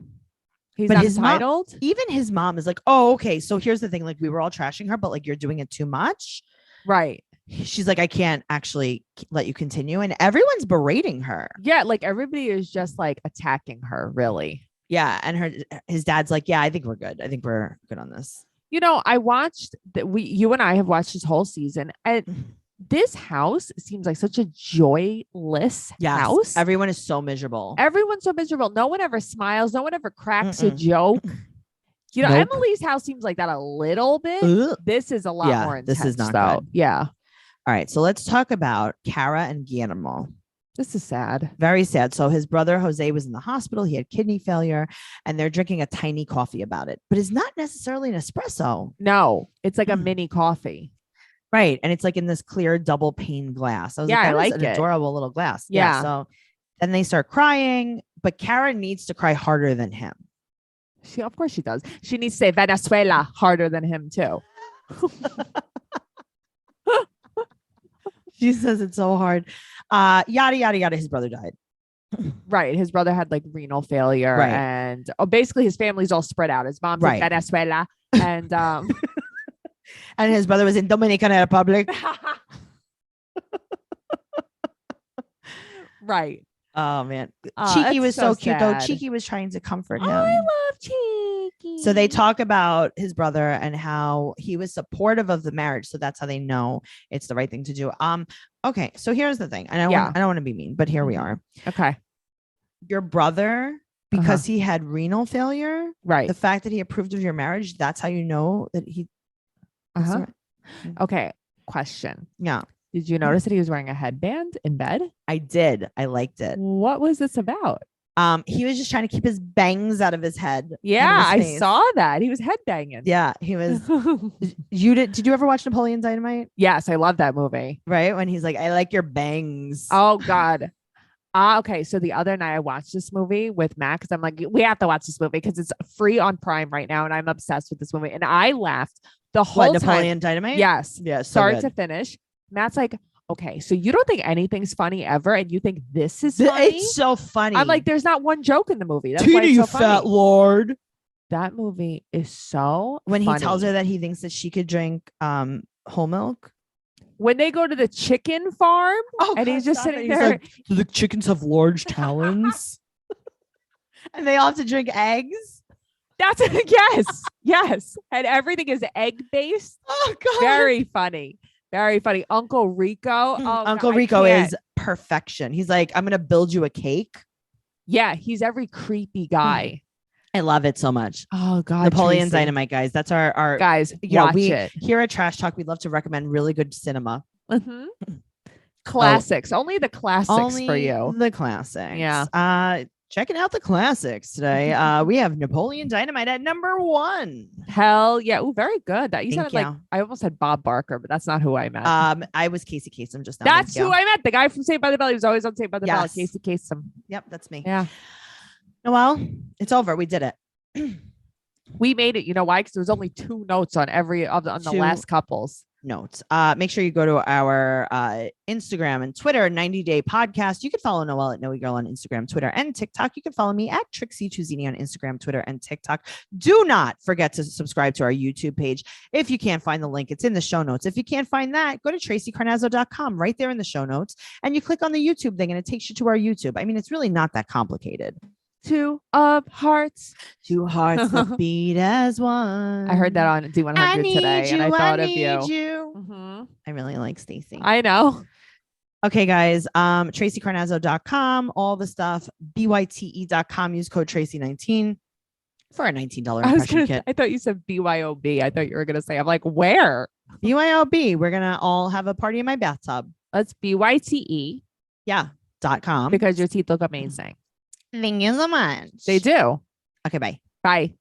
He's not entitled. Even his mom is like, oh, okay. So here's the thing. Like we were all trashing her, but like you're doing it too much. Right. She's like, I can't actually let you continue. And everyone's berating her. Yeah. Like everybody is just like attacking her, really. Yeah. And his dad's like, yeah, I think we're good. I think we're good on this. You know, I watched that you and I have watched this whole season and this house seems like such a joyless house. Everyone is so miserable. Everyone's so miserable. No one ever smiles. No one ever cracks a joke. You know, Emily's house seems like that a little bit. Ugh. This is a lot more intense. This is not though. good. Yeah. All right. So let's talk about Cara and Guillermo. This is sad. Very sad. So his brother Jose was in the hospital. He had kidney failure and they're drinking a tiny coffee about it, but it's not necessarily an espresso. No, it's like a mini coffee. Right. And it's like in this clear double pane glass. I was I like like an it. Adorable little glass. Yeah. So then they start crying, but Cara needs to cry harder than him. Of course she does. She needs to say Venezuela harder than him too. She says it's so hard. Yada, yada, yada. His brother died. Right. His brother had like renal failure Right. and basically his family's all spread out. His mom's Right. in Venezuela and And his brother was in Dominican Republic. right. Oh man, That's Cheeky was so cute though. sad. Cheeky was trying to comfort him. I love Cheeky. So they talk about his brother and how he was supportive of the marriage. So that's how they know it's the right thing to do. Okay. So here's the thing. And I don't want to be mean, but here we are. Okay. Your brother, because he had renal failure, Right. the fact that he approved of your marriage, that's how you know that he. Okay. Question. Yeah. Did you notice that he was wearing a headband in bed? I did. I liked it. What was this about? He was just trying to keep his bangs out of his head. Yeah, out of his I face. saw that. He was headbanging. Yeah, he was. Did you ever watch Napoleon Dynamite? Yes, I love that movie. Right? When he's like, I like your bangs. Oh God. Okay. So the other night I watched this movie with Matt because I'm like, we have to watch this movie because it's free on Prime right now, and I'm obsessed with this movie. And I laughed the whole Napoleon time. Dynamite? Yes. Yes. Start to finish. Matt's like, okay, so you don't think anything's funny ever, and you think this is funny? It's so funny. I'm like, there's not one joke in the movie. That's Tina, why it's you so funny. fat lord. That movie is so When funny. he tells her that he thinks that she could drink whole milk. When they go to the chicken farm and he's just sitting there. Like, do the chickens have large talons? And they all have to drink eggs. That's yes, yes. And everything is egg based. Oh God. Very funny. Very funny. Uncle Rico. Oh, Uncle no, I Rico can't. is perfection. He's like, I'm gonna build you a cake. Yeah, he's every creepy guy. I love it so much. Oh God. Napoleon Tracey. Dynamite, guys. That's our Guys, you know, watch it. Here at Trash Talk, we love to recommend really good cinema. Mhm. Classics. Only the classics for you. The classics. Yeah. Checking out the classics today. We have Napoleon Dynamite at number 1. Hell yeah. Oh, very good. That you Thank sounded like you. I almost said Bob Barker, but that's not who I meant. I was Casey Kasem just now. That's Thank who you. I meant. The guy from Saved by the Bell. He was always on Saved by the Bell. Yes. Casey Kasem. Yep, that's me. Yeah. Noelle, it's over. We did it. We made it. You know why? Because there was only 2 notes on every on the 2 last couples. Notes. Make sure you go to our Instagram and Twitter, 90 Day Podcast. You can follow Noelle at Noe Girl on Instagram, Twitter, and TikTok. You can follow me at Trixie Tuzini on Instagram, Twitter, and TikTok. Do not forget to subscribe to our YouTube page. If you can't find the link, it's in the show notes. If you can't find that, go to TraceyCarnazzo.com right there in the show notes, and you click on the YouTube thing, and it takes you to our YouTube. I mean, it's really not that complicated. 2 of hearts. 2 hearts that beat as one. I heard that on D100 I need today, you, and I thought of need you. Mhm. I really like Stacey. I know. Okay, guys. TraceyCarnazzo.com, all the stuff. BYTE.com. Use code Tracy19 for a $19 impression kit. I thought you said BYOB. I thought you were gonna say. I'm like, where? BYOB. We're gonna all have a party in my bathtub. Let's BYTE Yeah. .com. because your teeth look amazing. Thank you so much. They do. Okay, bye. Bye.